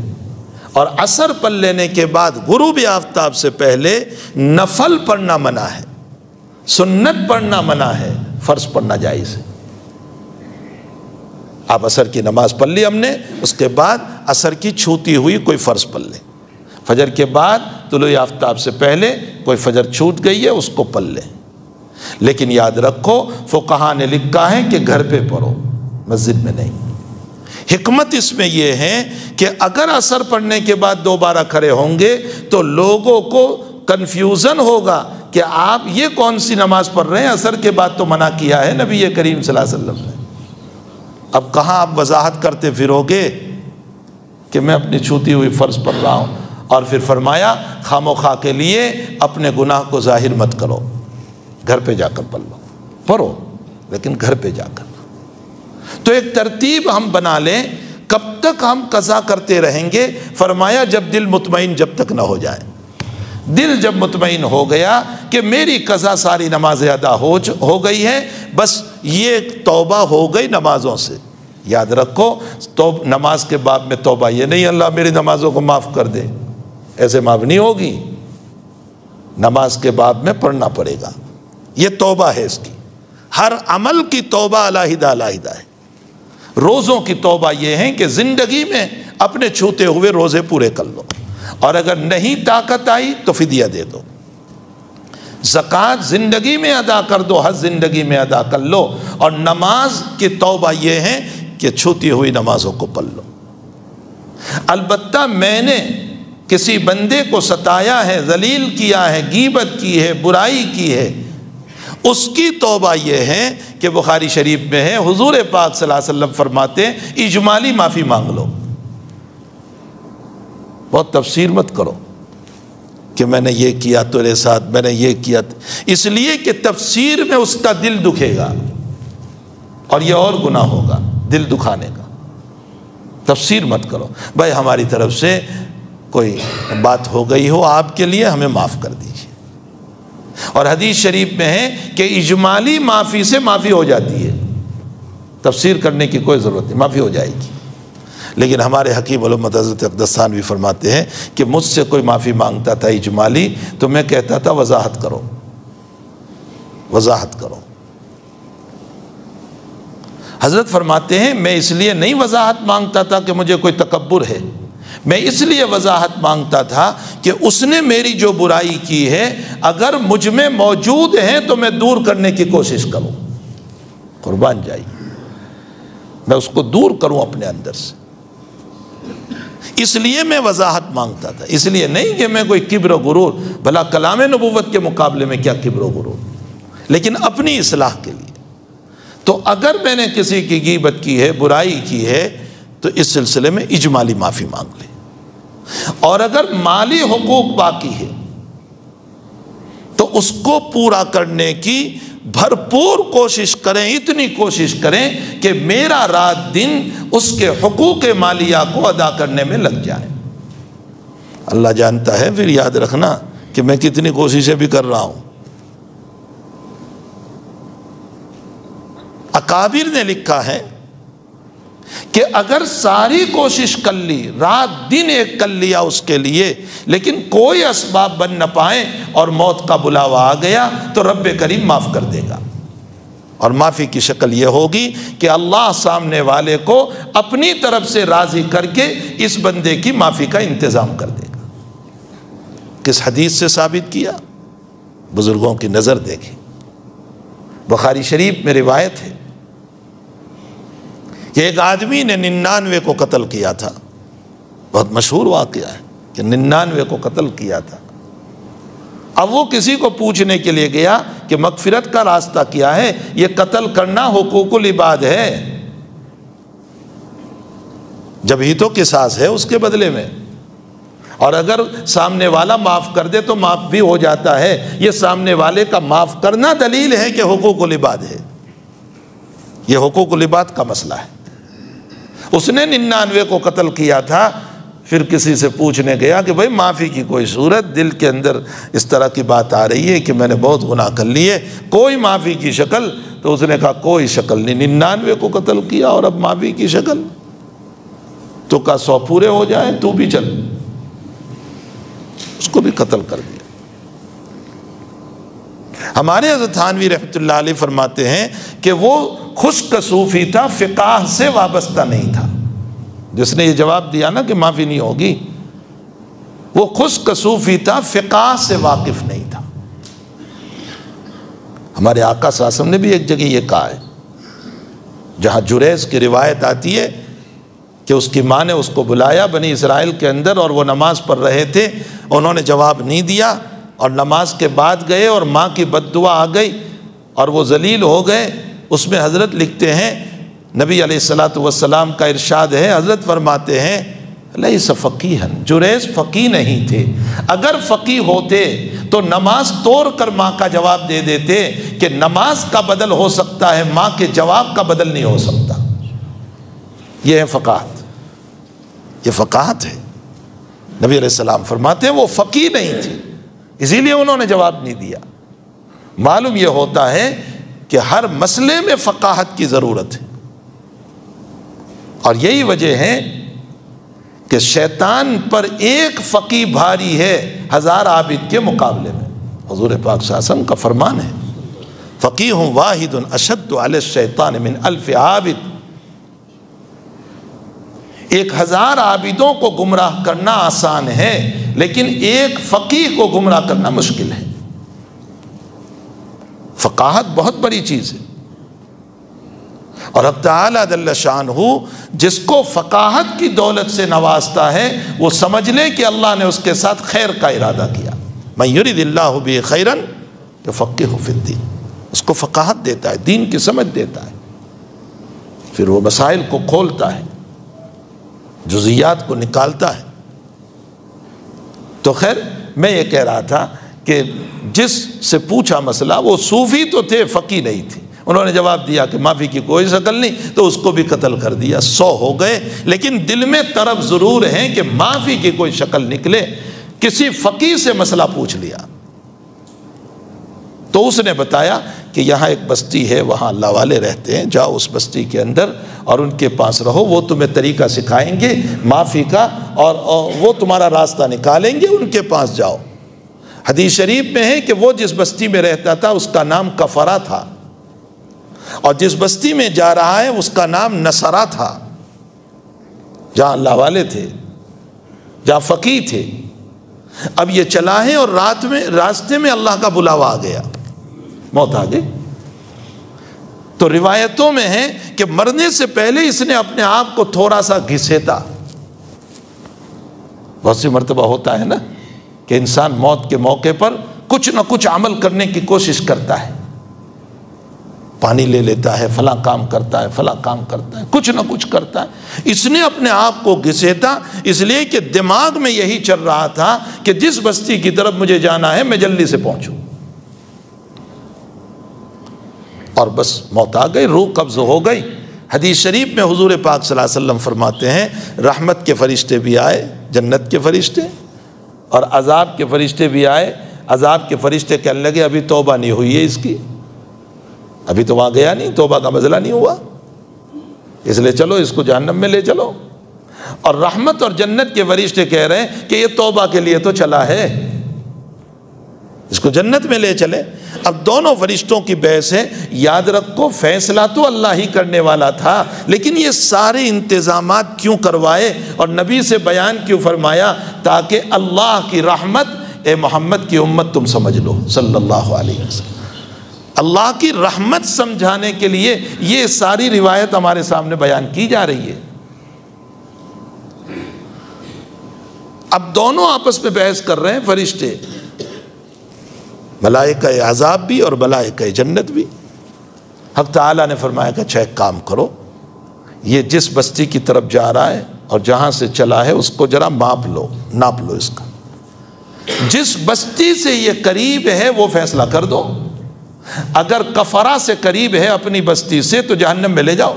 اور عصر پڑھ لینے کے بعد غروب آفتاب سے پہلے نفل پڑھنا منع ہے، سنت پڑھنا منع ہے، فرض پڑھنا جائز ہے۔ آپ عصر کی نماز پڑھ لی ہم نے، اس کے بعد عصر کی چھوٹی ہوئی کوئی فرض پڑھ لیں، فجر کے بعد طلوع آفتاب سے پہلے کوئی فجر چھوٹ گئی ہے اس کو پڑھ لیں۔ لیکن یاد رکھو فقہاء نے لکھا ہے کہ گھر پہ پڑھو، مسجد میں نہیں۔ حکمت اس میں یہ ہے کہ اگر عصر پڑھنے کے بعد دوبارہ کھڑے ہوں گے تو لوگوں کو کنفیوژن ہوگا کہ آپ یہ کون سی نماز پڑھ رہے ہیں، عصر کے بعد تو منع کیا ہے نبی کریم صلی اللہ علیہ وسلم نے۔ اب کہاں آپ وضاحت کرتے پھرو گے کہ میں اپنی چھوٹی ہوئی فرض پڑھ رہا ہوں، اور پھر فرمایا خام و خواہ کے لیے اپنے گناہ کو ظاہر مت کرو، گھر پہ جا کر پڑھ لو، پڑھو لیکن گھر پہ جا کر۔ تو ایک ترتیب ہم بنا لیں، کب تک ہم قضا کرتے رہیں گے؟ فرمایا جب دل مطمئن جب تک نہ ہو جائے۔ دل جب مطمئن ہو گیا کہ میری قضا ساری نمازیں ادا ہو گئی ہے، بس یہ توبہ ہو گئی نمازوں سے۔ یاد رکھو نماز کے بعد میں توبہ یہ نہیں اللہ میری نمازوں کو معاف کر دے، ایسے معاف نہیں ہوگی، نماز کے بعد میں پڑھنا پڑے گا، یہ توبہ ہے اس کی۔ ہر عمل کی توبہ علیحدہ علیحدہ ہے۔ روزوں کی توبہ یہ ہے کہ زندگی میں اپنے چھوٹے ہوئے روزے پورے کر لو، اور اگر نہیں طاقت آئی تو فدیہ دے دو۔ زکوٰۃ زندگی میں ادا کر دو، حج زندگی میں ادا کر لو، اور نماز کی توبہ یہ ہے کہ چھوٹی ہوئی نمازوں کو پڑھ لو۔ البتہ میں نے کسی بندے کو ستایا ہے، ذلیل کیا ہے، غیبت کی ہے، برائی کی ہے، اس کی توبہ یہ ہے کہ بخاری شریف میں ہے، حضور پاک صلی اللہ علیہ وسلم فرماتے ہیں اجمالی معافی مانگ لو۔ بہت تفسیر مت کرو کہ میں نے یہ کیا تیرے ساتھ، میں نے یہ کیا، اس لیے کہ تفسیر میں اس کا دل دکھے گا اور یہ اور گناہ ہوگا دل دکھانے کا۔ تفسیر مت کرو، بھائی ہماری طرف سے کوئی بات ہو گئی ہو آپ کے لیے، ہمیں معاف کر دیجیے۔ اور حدیث شریف میں ہے کہ اجمالی معافی سے معافی ہو جاتی ہے، تفسیر کرنے کی کوئی ضرورت نہیں، معافی ہو جائے گی۔ لیکن ہمارے حکیم علامہ حضرت اقدس تھانوی فرماتے ہیں کہ مجھ سے کوئی معافی مانگتا تھا اجمالی تو میں کہتا تھا وضاحت کرو، وضاحت کرو۔ حضرت فرماتے ہیں میں اس لیے نہیں وضاحت مانگتا تھا کہ مجھے کوئی تکبر ہے، میں اس لیے وضاحت مانگتا تھا کہ اس نے میری جو برائی کی ہے اگر مجھ میں موجود ہے تو میں دور کرنے کی کوشش کروں، قربان جائیے، میں اس کو دور کروں اپنے اندر سے، اس لیے میں وضاحت مانگتا تھا، اس لیے نہیں کہ میں کوئی کبر و غرور، بھلا کلام نبوت کے مقابلے میں کیا کبر و غرور، لیکن اپنی اصلاح کے لیے۔ تو اگر میں نے کسی کی غیبت کی ہے، برائی کی ہے، تو اس سلسلے میں اجمالی معافی مانگ لیں۔ اور اگر مالی حقوق باقی ہے تو اس کو پورا کرنے کی بھرپور کوشش کریں، اتنی کوشش کریں کہ میرا رات دن اس کے حقوق مالیہ کو ادا کرنے میں لگ جائے۔ اللہ جانتا ہے، پھر یاد رکھنا کہ میں کتنی کوششیں بھی کر رہا ہوں۔ اکابر نے لکھا ہے کہ اگر ساری کوشش کر لی، رات دن ایک کر لیا اس کے لیے، لیکن کوئی اسباب بن نہ پائیں اور موت کا بلاوا آ گیا تو رب کریم معاف کر دے گا۔ اور معافی کی شکل یہ ہوگی کہ اللہ سامنے والے کو اپنی طرف سے راضی کر کے اس بندے کی معافی کا انتظام کر دے گا۔ کس حدیث سے ثابت کیا؟ بزرگوں کی نظر دیکھیں، بخاری شریف میں روایت ہے کہ ایک آدمی نے 99 کو قتل کیا تھا، بہت مشہور واقعہ ہے کہ 99 کو قتل کیا تھا۔ اب وہ کسی کو پوچھنے کے لیے گیا کہ مغفرت کا راستہ کیا ہے، یہ قتل کرنا حقوق العباد ہے، جب ہی تو قصاص ہے اس کے بدلے میں، اور اگر سامنے والا معاف کر دے تو معاف بھی ہو جاتا ہے، یہ سامنے والے کا معاف کرنا دلیل ہے کہ حقوق العباد ہے، یہ حقوق العباد کا مسئلہ ہے۔ اس نے 99 کو قتل کیا تھا، پھر کسی سے پوچھنے گیا کہ بھائی معافی کی کوئی صورت، دل کے اندر اس طرح کی بات آ رہی ہے کہ میں نے بہت گناہ کر لیے، کوئی معافی کی شکل؟ تو اس نے کہا کوئی شکل نہیں، 99 کو قتل کیا اور اب معافی کی شکل؟ تو کہا 100 پورے ہو جائیں تو بھی چل، اس کو بھی قتل کر دیا۔ ہمارے حضرت تھانوی رحمۃ اللہ علیہ فرماتے ہیں کہ وہ خشک صوفی تھا، فقہ سے وابستہ نہیں تھا۔ جس نے یہ جواب دیا نا کہ معافی نہیں ہوگی، وہ خشک صوفی تھا، فقہ سے واقف نہیں تھا۔ ہمارے آقا صلی اللہ علیہ وسلم نے بھی ایک جگہ یہ کہا ہے، جہاں جریز کی روایت آتی ہے کہ اس کی ماں نے اس کو بلایا بنی اسرائیل کے اندر، اور وہ نماز پڑھ رہے تھے، انہوں نے جواب نہیں دیا، اور نماز کے بعد گئے اور ماں کی بد دعا آ گئی اور وہ ذلیل ہو گئے۔ اس میں حضرت لکھتے ہیں، نبی علیہ الصلوۃ والسلام کا ارشاد ہے، حضرت فرماتے ہیں لیس فقیہا، جریز فقی نہیں تھے، اگر فقی ہوتے تو نماز توڑ کر ماں کا جواب دے دیتے کہ نماز کا بدل ہو سکتا ہے، ماں کے جواب کا بدل نہیں ہو سکتا۔ یہ ہے فقاہت، یہ فقاہت ہے۔ نبی علیہ السلام فرماتے ہیں وہ فقی نہیں تھے، اسی لیے انہوں نے جواب نہیں دیا۔ معلوم یہ ہوتا ہے کہ ہر مسئلے میں فقاہت کی ضرورت ہے، اور یہی وجہ ہے کہ شیطان پر ایک فقی بھاری ہے 1000 عابد کے مقابلے میں۔ حضور پاک صلی اللہ علیہ وسلم کا فرمان ہے، فقیہ واحد اشد علی الشیطان من 1000 عابد۔ 1000 عابدوں کو گمراہ کرنا آسان ہے، لیکن ایک فقیہ کو گمراہ کرنا مشکل ہے۔ فقاہت بہت بڑی چیز ہے، اور اب تعالیٰ جل شانہ جس کو فقاہت کی دولت سے نوازتا ہے وہ سمجھ لے کہ اللہ نے اس کے ساتھ خیر کا ارادہ کیا۔ من یرد اللہ بہ خیرا یفقہہ فی الدین، اس کو فقاہت دیتا ہے، دین کی سمجھ دیتا ہے، پھر وہ مسائل کو کھولتا ہے، جزیات کو نکالتا ہے۔ تو خیر میں یہ کہہ رہا تھا کہ جس سے پوچھا مسئلہ وہ صوفی تو تھے، فقی نہیں تھے، انہوں نے جواب دیا کہ معافی کی کوئی شکل نہیں، تو اس کو بھی قتل کر دیا، 100 ہو گئے، لیکن دل میں طرف ضرور ہے کہ معافی کی کوئی شکل نکلے۔ کسی فقی سے مسئلہ پوچھ لیا تو اس نے بتایا کہ یہاں ایک بستی ہے، وہاں اللہ والے رہتے ہیں، جاؤ اس بستی کے اندر اور ان کے پاس رہو، وہ تمہیں طریقہ سکھائیں گے معافی کا، اور وہ تمہارا راستہ نکالیں گے، ان کے پاس جاؤ۔ حدیث شریف میں ہے کہ وہ جس بستی میں رہتا تھا اس کا نام کفرہ تھا، اور جس بستی میں جا رہا ہے اس کا نام نصرہ تھا، جہاں اللہ والے تھے، جہاں فقی تھے۔ اب یہ چلا ہے اور راستے میں اللہ کا بلاوا آ گیا، موت آ گئی۔ تو روایتوں میں ہے کہ مرنے سے پہلے اس نے اپنے آپ کو تھوڑا سا گھسیتا۔ بہت سی مرتبہ ہوتا ہے نا کہ انسان موت کے موقع پر کچھ نہ کچھ عمل کرنے کی کوشش کرتا ہے، پانی لے لیتا ہے، فلاں کام کرتا ہے، فلاں کام کرتا ہے، کچھ نہ کچھ کرتا ہے۔ اس نے اپنے آپ کو گھسیتا، اس لیے کہ دماغ میں یہی چل رہا تھا کہ جس بستی کی طرف مجھے جانا ہے میں جلدی سے پہنچوں، اور بس موت آ گئی، روح قبض ہو گئی۔ حدیث شریف میں حضور پاک صلی اللہ علیہ وسلم فرماتے ہیں رحمت کے فرشتے بھی آئے، جنت کے فرشتے، اور عذاب کے فرشتے بھی آئے۔ عذاب کے فرشتے کہنے لگے ابھی توبہ نہیں ہوئی ہے اس کی، ابھی تو وہاں گیا نہیں، توبہ کا مسئلہ نہیں ہوا، اس لیے چلو اس کو جہنم میں لے چلو۔ اور رحمت اور جنت کے فرشتے کہہ رہے ہیں کہ یہ توبہ کے لیے تو چلا ہے، اس کو جنت میں لے چلے۔ اب دونوں فرشتوں کی بحث ہے، یاد رکھو فیصلہ تو اللہ ہی کرنے والا تھا، لیکن یہ سارے انتظامات کیوں کروائے اور نبی سے بیان کیوں فرمایا؟ تاکہ اللہ کی رحمت اے محمد کی امت تم سمجھ لو صلی اللہ علیہ وسلم۔ اللہ کی رحمت سمجھانے کے لیے یہ ساری روایت ہمارے سامنے بیان کی جا رہی ہے۔ اب دونوں آپس میں بحث کر رہے ہیں فرشتے، ملائکہ عذاب بھی اور ملائکہ جنت بھی۔ حق تعالیٰ نے فرمایا کہ اچھا ایک کام کرو، یہ جس بستی کی طرف جا رہا ہے اور جہاں سے چلا ہے اس کو ذرا ناپ لو اس کا، جس بستی سے یہ قریب ہے وہ فیصلہ کر دو، اگر کفرہ سے قریب ہے اپنی بستی سے تو جہنم میں لے جاؤ،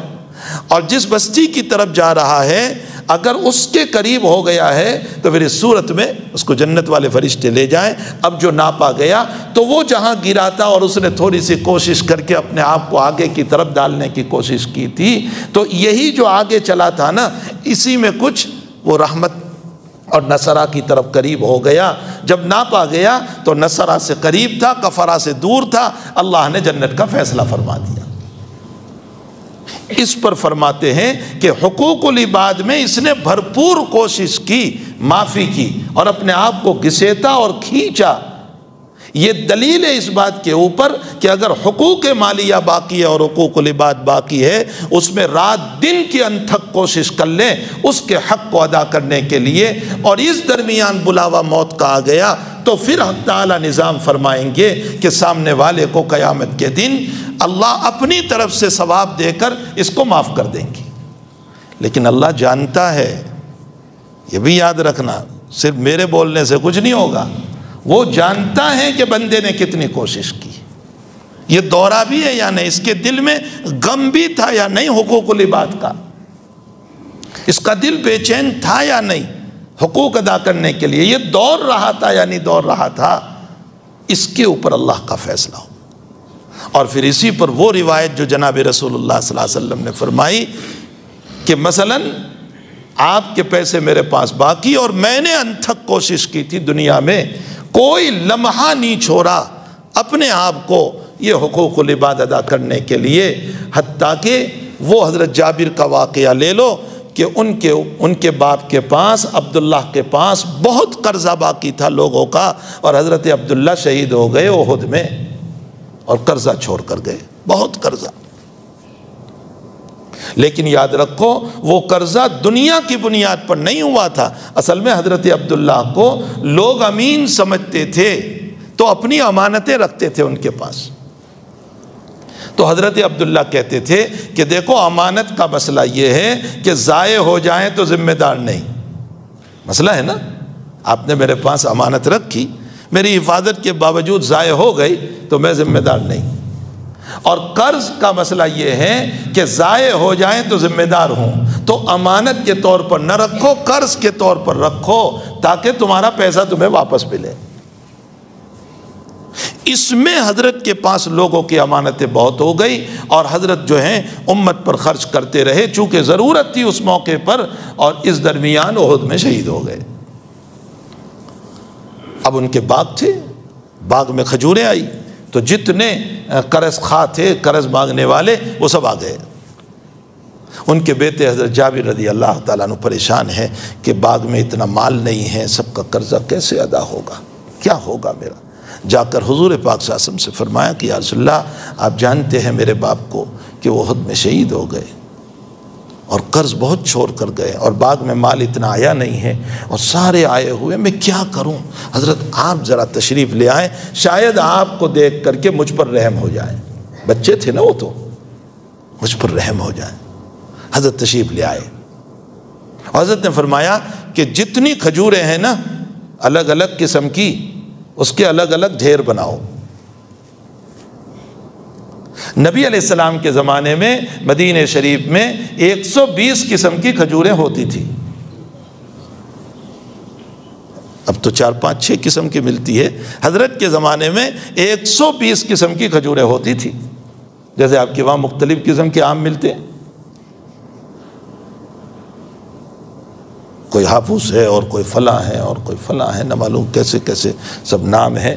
اور جس بستی کی طرف جا رہا ہے اگر اس کے قریب ہو گیا ہے تو پھر اس صورت میں اس کو جنت والے فرشتے لے جائیں۔ اب جو ناپا گیا تو وہ جہاں گرا تھا اور اس نے تھوڑی سی کوشش کر کے اپنے آپ کو آگے کی طرف ڈالنے کی کوشش کی تھی، تو یہی جو آگے چلا تھا نا، اسی میں کچھ وہ رحمت اور نصرہ کی طرف قریب ہو گیا۔ جب ناپا گیا تو نصرہ سے قریب تھا، کفرہ سے دور تھا، اللہ نے جنت کا فیصلہ فرما دیا۔ اس پر فرماتے ہیں کہ حقوق العباد میں اس نے بھرپور کوشش کی معافی کی، اور اپنے آپ کو گھسیتا اور کھینچا۔ یہ دلیل ہے اس بات کے اوپر کہ اگر حقوق مالیہ باقی ہے اور حقوق العباد باقی ہے، اس میں رات دن کی انتھک کوشش کر لیں اس کے حق کو ادا کرنے کے لیے، اور اس درمیان بلاوا موت کا آ گیا تو پھر حق تعالی نظام فرمائیں گے کہ سامنے والے کو قیامت کے دن اللہ اپنی طرف سے ثواب دے کر اس کو معاف کر دیں گے۔ لیکن اللہ جانتا ہے، یہ بھی یاد رکھنا، صرف میرے بولنے سے کچھ نہیں ہوگا، وہ جانتا ہے کہ بندے نے کتنی کوشش کی، یہ دورہ بھی ہے یا نہیں، اس کے دل میں غم بھی تھا یا نہیں حقوق العباد کا، اس کا دل بے چین تھا یا نہیں حقوق ادا کرنے کے لیے، یہ دوڑ رہا تھا یا نہیں دوڑ رہا تھا، اس کے اوپر اللہ کا فیصلہ ہو۔ اور پھر اسی پر وہ روایت جو جناب رسول اللہ صلی اللہ علیہ وسلم نے فرمائی کہ مثلاً آپ کے پیسے میرے پاس باقی اور میں نے انتھک کوشش کی تھی دنیا میں، کوئی لمحہ نہیں چھوڑا اپنے آپ کو یہ حقوق العباد ادا کرنے کے لیے، حتیٰ کہ وہ حضرت جابر کا واقعہ لے لو کہ ان کے باپ کے پاس، عبداللہ کے پاس بہت قرضہ باقی تھا لوگوں کا، اور حضرت عبداللہ شہید ہو گئے احد میں، اور قرضہ چھوڑ کر گئے، بہت قرضہ۔ لیکن یاد رکھو وہ قرضہ دنیا کی بنیاد پر نہیں ہوا تھا۔ اصل میں حضرت عبداللہ کو لوگ امین سمجھتے تھے تو اپنی امانتیں رکھتے تھے ان کے پاس۔ تو حضرت عبداللہ کہتے تھے کہ دیکھو امانت کا مسئلہ یہ ہے کہ ضائع ہو جائیں تو ذمہ دار نہیں۔ مسئلہ ہے نا، آپ نے میرے پاس امانت رکھی، میری حفاظت کے باوجود ضائع ہو گئی تو میں ذمہ دار نہیں۔ اور قرض کا مسئلہ یہ ہے کہ ضائع ہو جائیں تو ذمہ دار ہوں، تو امانت کے طور پر نہ رکھو، قرض کے طور پر رکھو تاکہ تمہارا پیسہ تمہیں واپس ملے۔ اس میں حضرت کے پاس لوگوں کی امانتیں بہت ہو گئی اور حضرت جو ہیں امت پر خرچ کرتے رہے، چونکہ ضرورت تھی اس موقع پر، اور اس درمیان احد میں شہید ہو گئے۔ اب ان کے باغ تھے، باغ میں کھجوریں آئی تو جتنے قرض خواہ تھے، قرض مانگنے والے، وہ سب آ گئے۔ ان کے بیٹے حضرت جابر رضی اللہ تعالیٰ عنہ پریشان ہیں کہ باغ میں اتنا مال نہیں ہے، سب کا قرضہ کیسے ادا ہوگا، کیا ہوگا میرا؟ جا کر حضور پاک صلی اللہ علیہ وسلم سے فرمایا کہ یا رسول اللہ آپ جانتے ہیں میرے باپ کو کہ وہ احد میں شہید ہو گئے اور قرض بہت چھوڑ کر گئے، اور باغ میں مال اتنا آیا نہیں ہے اور سارے آئے ہوئے، میں کیا کروں؟ حضرت آپ ذرا تشریف لے آئیں، شاید آپ کو دیکھ کر کے مجھ پر رحم ہو جائے۔ بچے تھے نا وہ، تو مجھ پر رحم ہو جائے۔ حضرت تشریف لے آئے، حضرت نے فرمایا کہ جتنی کھجوریں ہیں نا الگ الگ قسم کی، اس کے الگ الگ ڈھیر بناؤ۔ نبی علیہ السلام کے زمانے میں مدینہ شریف میں 120 قسم کی کھجوریں ہوتی تھی، اب تو 4 5 6 قسم کی ملتی ہے۔ حضرت کے زمانے میں 120 قسم کی کھجوریں ہوتی تھی، جیسے آپ کے وہاں مختلف قسم کے آم ملتے ہیں، کوئی ہاپوس ہے اور کوئی فلاں ہے اور کوئی فلاں ہے، نہ معلوم کیسے کیسے سب نام ہے۔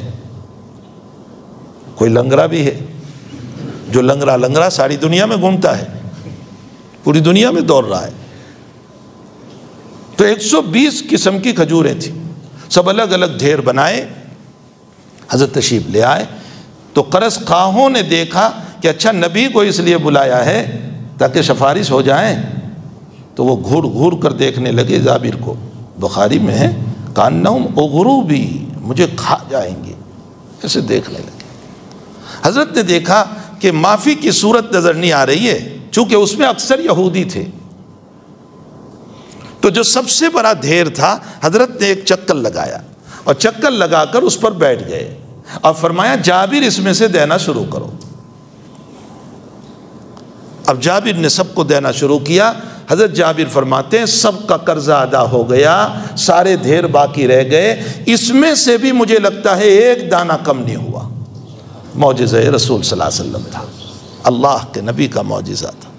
کوئی لنگڑا بھی ہے، جو لنگڑا ساری دنیا میں گھومتا ہے، پوری دنیا میں دوڑ رہا ہے۔ تو 120 قسم کی کھجوریں تھیں، سب الگ الگ ڈھیر بنائے، حضرت تشریف لے آئے۔ تو قرض خواہوں نے دیکھا کہ اچھا نبی کو اس لیے بلایا ہے تاکہ سفارش ہو جائیں، تو وہ گھور گھور کر دیکھنے لگے جابر کو۔ بخاری میں ہے کانہم اغروبی، مجھے کھا جائیں گے، ایسے دیکھنے لگے۔ حضرت نے دیکھا کہ معافی کی صورت نظر نہیں آ رہی ہے، چونکہ اس میں اکثر یہودی تھے، تو جو سب سے بڑا ڈھیر تھا حضرت نے ایک چکر لگایا اور چکر لگا کر اس پر بیٹھ گئے اور فرمایا جابر اس میں سے دینا شروع کرو۔ اب جابر نے سب کو دینا شروع کیا۔ حضرت جابر فرماتے ہیں سب کا قرضہ ادا ہو گیا، سارے ڈھیر باقی رہ گئے، اس میں سے بھی مجھے لگتا ہے ایک دانہ کم نہیں ہوا۔ معجزہ رسول صلی اللہ علیہ وسلم تھا، اللہ کے نبی کا معجزہ تھا۔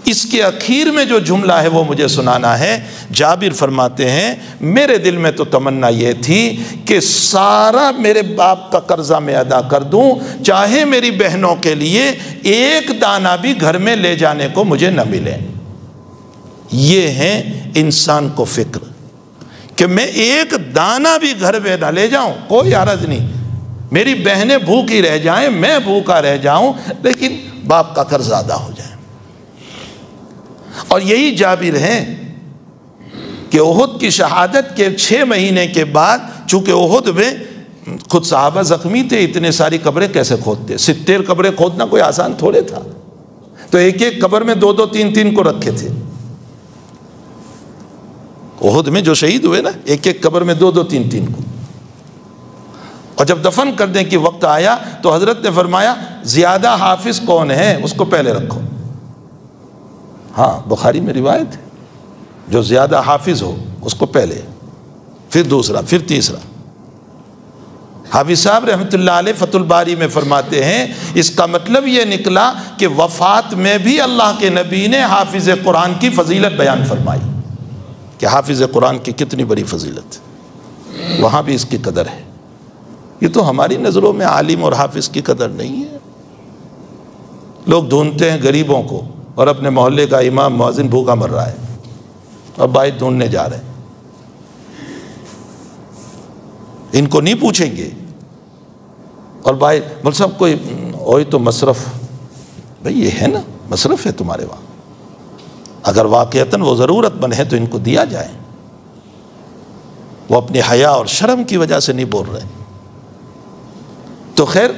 اس کے اخیر میں جو جملہ ہے وہ مجھے سنانا ہے۔ جابر فرماتے ہیں میرے دل میں تو تمنا یہ تھی کہ سارا میرے باپ کا قرضہ میں ادا کر دوں، چاہے میری بہنوں کے لیے ایک دانہ بھی گھر میں لے جانے کو مجھے نہ ملے۔ یہ ہے انسان کو فکر کہ میں ایک دانہ بھی گھر میں نہ لے جاؤں، کوئی عرض نہیں، میری بہنیں بھوکی رہ جائیں، میں بھوکا رہ جاؤں، لیکن باپ کا قرض ادا ہو جائے۔ اور یہی جابر ہیں کہ احد کی شہادت کے 6 مہینے کے بعد، چونکہ احد میں خود صحابہ زخمی تھے، اتنے ساری قبریں کیسے کھودتے؟ 70 قبریں کھودنا کوئی آسان تھوڑے تھا، تو ایک ایک قبر میں 2 2 3 3 کو رکھے تھے۔ احد میں جو شہید ہوئے نا، ایک ایک قبر میں 2 2 3 3 کو، اور جب دفن کرنے کی وقت آیا تو حضرت نے فرمایا زیادہ حافظ کون ہے اس کو پہلے رکھو۔ ہاں بخاری میں روایت ہے، جو زیادہ حافظ ہو اس کو پہلے، پھر دوسرا، پھر تیسرا۔ حافظ صاحب رحمۃ اللہ علیہ فتح الباری میں فرماتے ہیں اس کا مطلب یہ نکلا کہ وفات میں بھی اللہ کے نبی نے حافظ قرآن کی فضیلت بیان فرمائی کہ حافظ قرآن کی کتنی بڑی فضیلت، وہاں بھی اس کی قدر ہے۔ یہ تو ہماری نظروں میں عالم اور حافظ کی قدر نہیں ہے۔ لوگ ڈھونڈتے ہیں غریبوں کو، اور اپنے محلے کا امام مؤذن بھوکا مر رہا ہے اور باعث ڈھونڈنے جا رہے ہیں۔ ان کو نہیں پوچھیں گے اور بھائی مول صاحب کوئی ہوئی تو مصرف، بھئی یہ ہے نا مصرف ہے تمہارے وہاں، اگر واقعتاً وہ ضرورت مند ہے تو ان کو دیا جائے. وہ اپنی حیا اور شرم کی وجہ سے نہیں بول رہے. تو خیر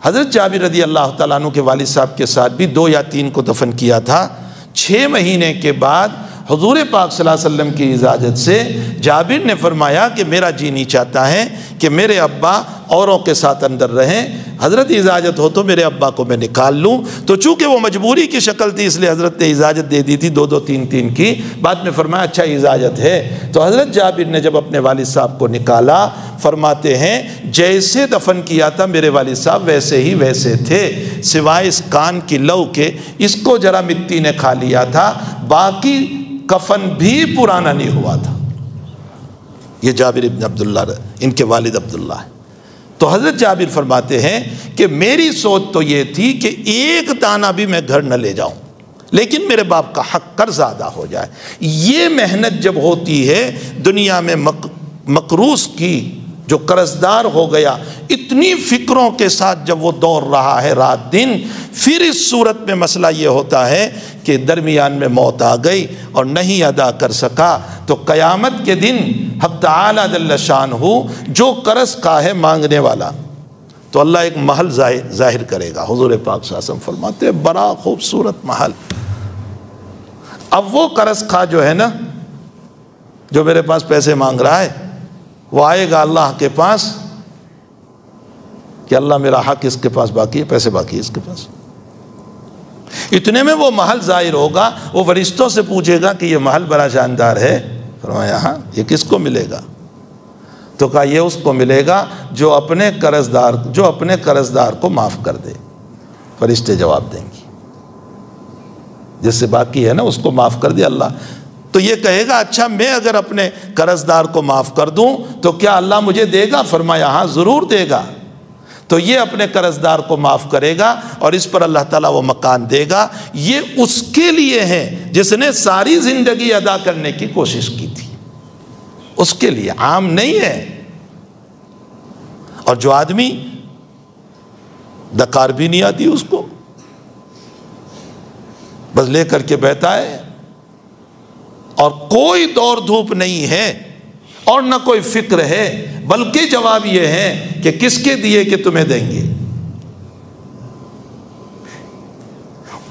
حضرت جابر رضی اللہ تعالیٰ عنہ کے والد صاحب کے ساتھ بھی 2 یا 3 کو دفن کیا تھا. 6 مہینے کے بعد حضور پاک صلی اللہ علیہ وسلم کی اجازت سے جابر نے فرمایا کہ میرا جی نہیں چاہتا ہے کہ میرے ابا اوروں کے ساتھ اندر رہیں، حضرت اجازت ہو تو میرے ابا کو میں نکال لوں. تو چونکہ وہ مجبوری کی شکل تھی اس لیے حضرت نے اجازت دے دی تھی 2 3 کی. بعد میں فرمایا اچھا اجازت ہے. تو حضرت جابر نے جب اپنے والد صاحب کو نکالا، فرماتے ہیں جیسے دفن کیا تھا میرے والد صاحب ویسے ہی ویسے تھے، سوائے اس کان کی لو کے، اس کو ذرا مٹی نے کھا لیا تھا، باقی کفن بھی پرانا نہیں ہوا تھا. یہ جابر ابن عبداللہ ان کے والد عبداللہ ہیں. تو حضرت جابر فرماتے ہیں کہ میری سوچ تو یہ تھی کہ ایک دانہ بھی میں گھر نہ لے جاؤں، لیکن میرے باپ کا حق قرض ادا ہو جائے. یہ محنت جب ہوتی ہے دنیا میں مقروض کی، جو قرضدار ہو گیا، اتنی فکروں کے ساتھ جب وہ دوڑ رہا ہے رات دن، پھر اس صورت میں مسئلہ یہ ہوتا ہے کہ درمیان میں موت آ گئی اور نہیں ادا کر سکا، تو قیامت کے دن حق تعالیٰ جل شانہ جو قرض کا ہے مانگنے والا، تو اللہ ایک محل ظاہر کرے گا. حضور پاک صلی اللہ علیہ وسلم فرماتے ہیں بڑا خوبصورت محل. اب وہ قرض خواہ جو ہے نا، جو میرے پاس پیسے مانگ رہا ہے، وہ آئے گا اللہ کے پاس کہ اللہ میرا حق اس کے پاس باقی ہے، پیسے باقی ہے اس کے پاس. اتنے میں وہ محل ظاہر ہوگا. وہ فرشتوں سے پوچھے گا کہ یہ محل بڑا شاندار ہے. فرمایا ہاں، یہ کس کو ملے گا؟ تو کہا یہ اس کو ملے گا جو اپنے قرضدار کو معاف کر دے. فرشتے جواب دیں گے جس سے باقی ہے نا اس کو معاف کر دے اللہ. تو یہ کہے گا اچھا میں اگر اپنے قرضدار کو معاف کر دوں تو کیا اللہ مجھے دے گا؟ فرمایا ہاں ضرور دے گا. تو یہ اپنے قرضدار کو معاف کرے گا اور اس پر اللہ تعالیٰ وہ مکان دے گا. یہ اس کے لیے ہے جس نے ساری زندگی ادا کرنے کی کوشش کی تھی، اس کے لیے، عام نہیں ہے. اور جو آدمی دکار بھی نہیں آتی اس کو، بس لے کر کے بیٹھا ہے اور کوئی دوڑ دھوپ نہیں ہے اور نہ کوئی فکر ہے، بلکہ جواب یہ ہے کہ کس کے دیے کہ تمہیں دیں گے.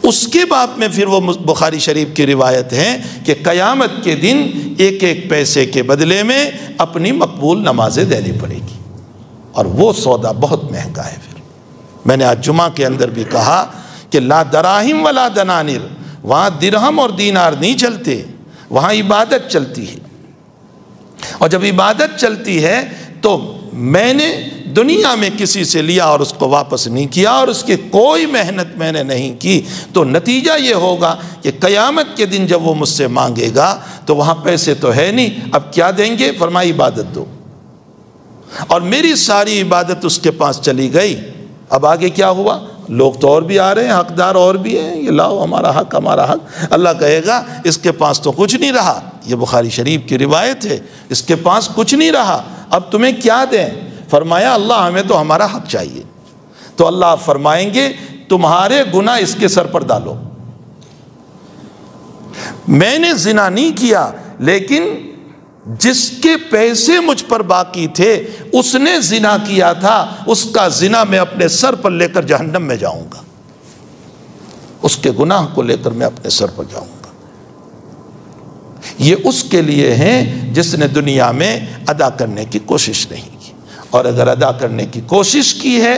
اس کے بعد میں پھر وہ بخاری شریف کی روایت ہے کہ قیامت کے دن ایک ایک پیسے کے بدلے میں اپنی مقبول نمازیں دینی پڑے گی، اور وہ سودا بہت مہنگا ہے. پھر میں نے آج جمعہ کے اندر بھی کہا کہ لا دراہم ولا دنانر، وہاں درہم اور دینار نہیں چلتے، وہاں عبادت چلتی ہے. اور جب عبادت چلتی ہے تو میں نے دنیا میں کسی سے لیا اور اس کو واپس نہیں کیا اور اس کی کوئی محنت میں نے نہیں کی، تو نتیجہ یہ ہوگا کہ قیامت کے دن جب وہ مجھ سے مانگے گا تو وہاں پیسے تو ہے نہیں، اب کیا دیں گے؟ فرمایا عبادت دو. اور میری ساری عبادت اس کے پاس چلی گئی. اب آگے کیا ہوا؟ لوگ تو اور بھی آ رہے ہیں، حقدار اور بھی ہیں، یہ لاؤ ہمارا حق ہمارا حق. اللہ کہے گا اس کے پاس تو کچھ نہیں رہا. یہ بخاری شریف کی روایت ہے، اس کے پاس کچھ نہیں رہا، اب تمہیں کیا دیں؟ فرمایا اللہ ہمیں تو ہمارا حق چاہیے. تو اللہ فرمائیں گے تمہارے گناہ اس کے سر پر ڈالو. میں نے زنا نہیں کیا، لیکن جس کے پیسے مجھ پر باقی تھے اس نے زنا کیا تھا، اس کا زنا میں اپنے سر پر لے کر جہنم میں جاؤں گا. اس کے گناہ کو لے کر میں اپنے سر پر جاؤں گا. یہ اس کے لیے ہیں جس نے دنیا میں ادا کرنے کی کوشش نہیں کی. اور اگر ادا کرنے کی کوشش کی ہے،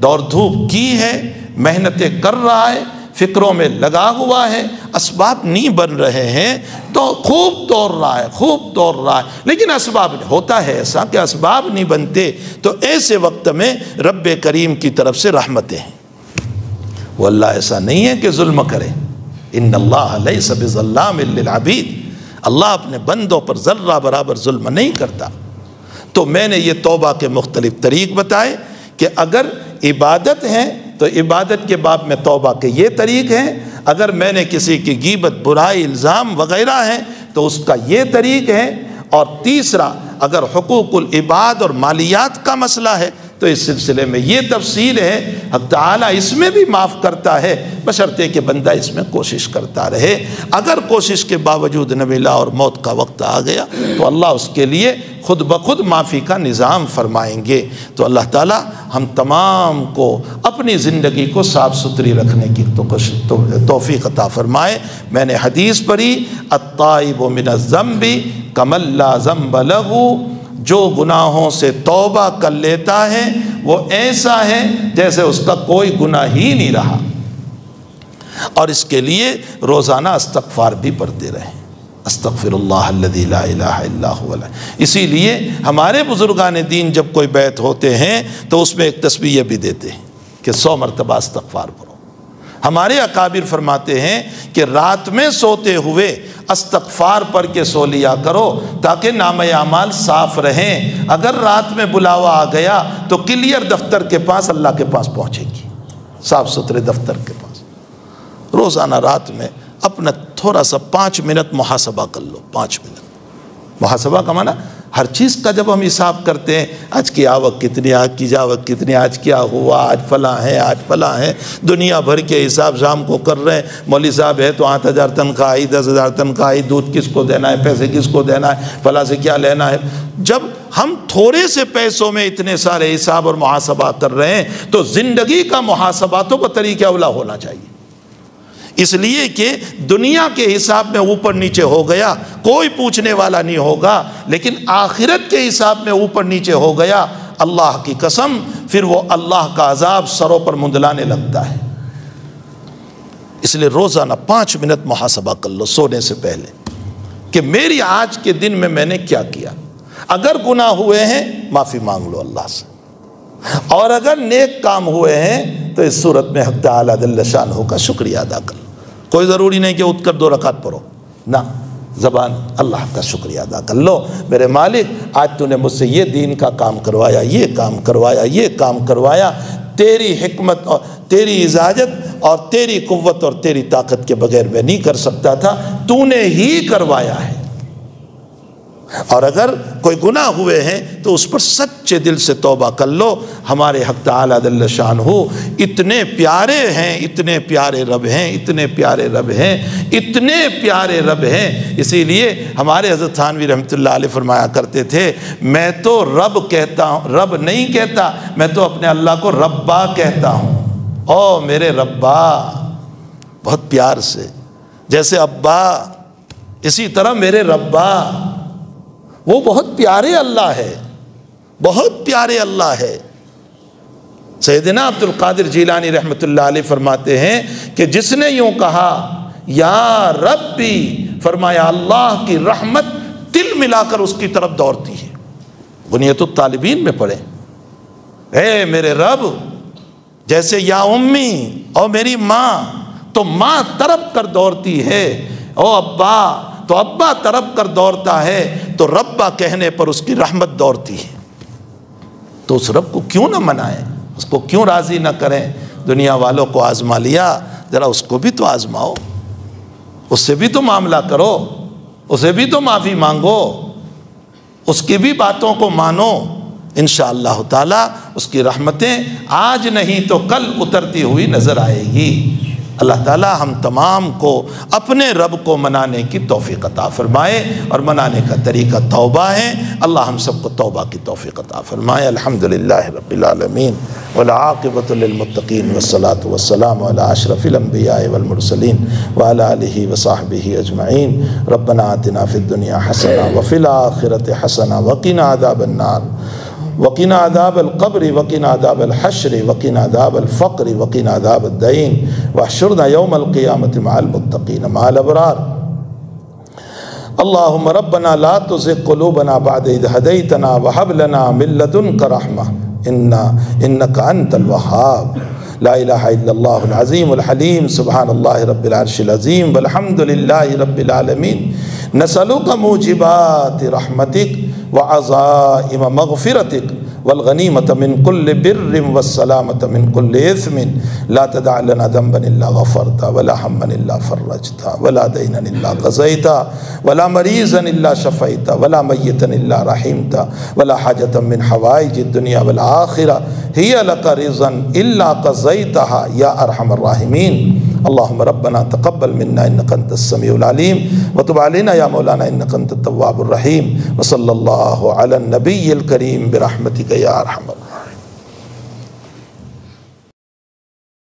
دوڑ دھوپ کی ہے، محنتیں کر رہا ہے، فکروں میں لگا ہوا ہے، اسباب نہیں بن رہے ہیں تو خوب دوڑ رہا ہے، لیکن اسباب ہوتا ہے ایسا کہ اسباب نہیں بنتے، تو ایسے وقت میں رب کریم کی طرف سے رحمتیں ہیں. وہ اللہ ایسا نہیں ہے کہ ظلم کرے. ان اللہ لیس بظلام للعبید، اللہ اپنے بندوں پر ذرہ برابر ظلم نہیں کرتا. تو میں نے یہ توبہ کے مختلف طریق بتائے کہ اگر عبادت ہے تو عبادت کے باب میں توبہ کے یہ طریق ہیں، اگر میں نے کسی کی غیبت، برائی، الزام وغیرہ ہیں تو اس کا یہ طریق ہے. اور تیسرا اگر حقوق العباد اور مالیات کا مسئلہ ہے تو اس سلسلے میں یہ تفصیل ہے، حق تعالیٰ اس میں بھی معاف کرتا ہے، بشرطے کہ بندہ اس میں کوشش کرتا رہے۔ اگر کوشش کے باوجود نہ ملا اور موت کا وقت آ گیا تو اللہ اس کے لیے خود بخود معافی کا نظام فرمائیں گے۔ تو اللہ تعالیٰ ہم تمام کو اپنی زندگی کو صاف ستھری رکھنے کی توفیق عطا فرمائے۔ میں نے حدیث پڑھی، التائب من الذنب کمن لا ذنب لہ، جو گناہوں سے توبہ کر لیتا ہے وہ ایسا ہے جیسے اس کا کوئی گناہ ہی نہیں رہا۔ اور اس کے لیے روزانہ استغفار بھی پڑھتے رہیں، استغفر اللہ الذی لا الہ الا هو۔ اسی لیے ہمارے بزرگان دین جب کوئی بیعت ہوتے ہیں تو اس میں ایک تسبیح بھی دیتے ہیں کہ 100 مرتبہ استغفار پڑھو۔ ہمارے اکابر فرماتے ہیں کہ رات میں سوتے ہوئے استغفار پڑھ کے سو لیا کرو تاکہ نامہ اعمال صاف رہیں۔ اگر رات میں بلاوا آ گیا تو کلیئر دفتر کے پاس اللہ کے پاس پہنچے گی، صاف ستھرے دفتر کے پاس۔ روزانہ رات میں اپنا تھوڑا سا 5 منٹ محاسبہ کر لو۔ 5 منٹ محاسبہ کا معنی ہر چیز کا جب ہم حساب کرتے ہیں، آج کی آوک کتنی، آج کی جاوک کتنی، آج کیا ہوا، آج فلاں ہے، آج فلاں ہے، دنیا بھر کے حساب شام کو کر رہے ہیں۔ مولوی صاحب ہے تو 8,000 تنخواہ آئی، 10,000 تنخواہ آئی، دودھ کس کو دینا ہے، پیسے کس کو دینا ہے، فلاں سے کیا لینا ہے۔ جب ہم تھوڑے سے پیسوں میں اتنے سارے حساب اور محاسبہ کر رہے ہیں تو زندگی کا محاسبہ تو بطریقہ اولا ہونا چاہیے، اس لیے کہ دنیا کے حساب میں اوپر نیچے ہو گیا کوئی پوچھنے والا نہیں ہوگا، لیکن آخرت کے حساب میں اوپر نیچے ہو گیا، اللہ کی قسم پھر وہ اللہ کا عذاب سروں پر منڈلانے لگتا ہے۔ اس لیے روزانہ 5 منٹ محاسبہ کر لو سونے سے پہلے کہ میری آج کے دن میں نے کیا کیا۔ اگر گناہ ہوئے ہیں معافی مانگ لو اللہ سے، اور اگر نیک کام ہوئے ہیں تو اس صورت میں حق تعالیٰ جل شانہ کا شکریہ ادا کر لو۔ کوئی ضروری نہیں کہ اٹھ کر 2 رکعت پڑھو، نہ، زبان اللہ کا شکریہ ادا کر لو، میرے مالک آج تو نے مجھ سے یہ دین کا کام کروایا، یہ کام کروایا، یہ کام کروایا، تیری حکمت اور تیری اجازت اور تیری قوت اور تیری طاقت کے بغیر میں نہیں کر سکتا تھا، تو نے ہی کروایا ہے۔ اور اگر کوئی گناہ ہوئے ہیں تو اس پر سچے دل سے توبہ کر لو۔ ہمارے حق تعالیٰ جل شانہ اتنے پیارے ہیں، اتنے پیارے رب ہیں، اتنے پیارے رب ہیں، اتنے پیارے رب ہیں۔ اسی لیے ہمارے حضرت تھانوی رحمۃ اللہ علیہ فرمایا کرتے تھے، میں تو رب کہتا ہوں، رب نہیں کہتا، میں تو اپنے اللہ کو ربا کہتا ہوں۔ او میرے ربا، بہت پیار سے، جیسے ابا اسی طرح میرے ربا، وہ بہت پیارے اللہ ہے، بہت پیارے اللہ ہے۔ سیدنا عبد القادر جیلانی رحمۃ اللہ علیہ فرماتے ہیں کہ جس نے یوں کہا یا ربی، فرمایا اللہ کی رحمت دل ملا کر اس کی طرف دوڑتی ہے۔ بنیت الطالبین میں پڑھیں، اے میرے رب، جیسے یا امی اور میری ماں، تو ماں تڑپ کر دوڑتی ہے، او ابا تو ابا تڑپ کر دوڑتا ہے، تو ربا کہنے پر اس کی رحمت دوڑتی ہے۔ تو اس رب کو کیوں نہ منائیں، اس کو کیوں راضی نہ کریں؟ دنیا والوں کو آزما لیا، ذرا اس کو بھی تو آزماؤ، اس سے بھی تو معاملہ کرو، اسے بھی تو معافی مانگو، اس کی بھی باتوں کو مانو۔ انشاءاللہ تعالی اس کی رحمتیں آج نہیں تو کل اترتی ہوئی نظر آئے گی۔ اللہ تعالی ہم تمام کو اپنے رب کو منانے کی توفیق عطا فرمائے، اور منانے کا طریقہ توبہ ہے۔ اللہ ہم سب کو توبہ کی توفیق عطا فرمائے۔ الحمدللہ رب العالمین والعاقبۃ للمتقین والصلاة والسلام علی اشرف الانبیاء والمرسلین وعلی آلہ وصحبہ اجمعین۔ ربنا آتنا فی الدنیا حسنہ وفی الآخرۃ حسنہ وقنا عذاب النار وقنا عذاب القبر وقنا عذاب الحشر وقنا عذاب الفقر وقنا عذاب الدین واحشرنا یوم القیامۃ مع المتقین مع الابرار۔ اللہم ربنا لا تزغ قلوبنا بعد اذ ہدیتنا وہب لنا من لدنک رحمہ انک انت الوہاب۔ لا الہ الا اللہ العظیم الحلیم سبحان اللہ رب العرش العظیم والحمد للہ رب العالمین۔ نسألک موجبات رحمتک وعزائم مغفرتک والغنیمۃ من کل بر والسلامۃ من کل اثم لا تدع لنا ذنبا الا غفرتا ولا ہما الا فرجتا ولا دینا الا قضیتا ولا مریضا الا شفیتا ولا میتا الا رحمتا ولا حاجۃ من حوائج الدنیا والآخرہ ہی لک رضا الا قضیتها یا ارحم الراحمین اللہم ربنا تقبل منا انک انت السمیع العلیم وتب علینا یا مولانا انک انت التواب الرحیم وصلی اللہ علی النبی الکریم برحمتک یا ارحم الراحمین.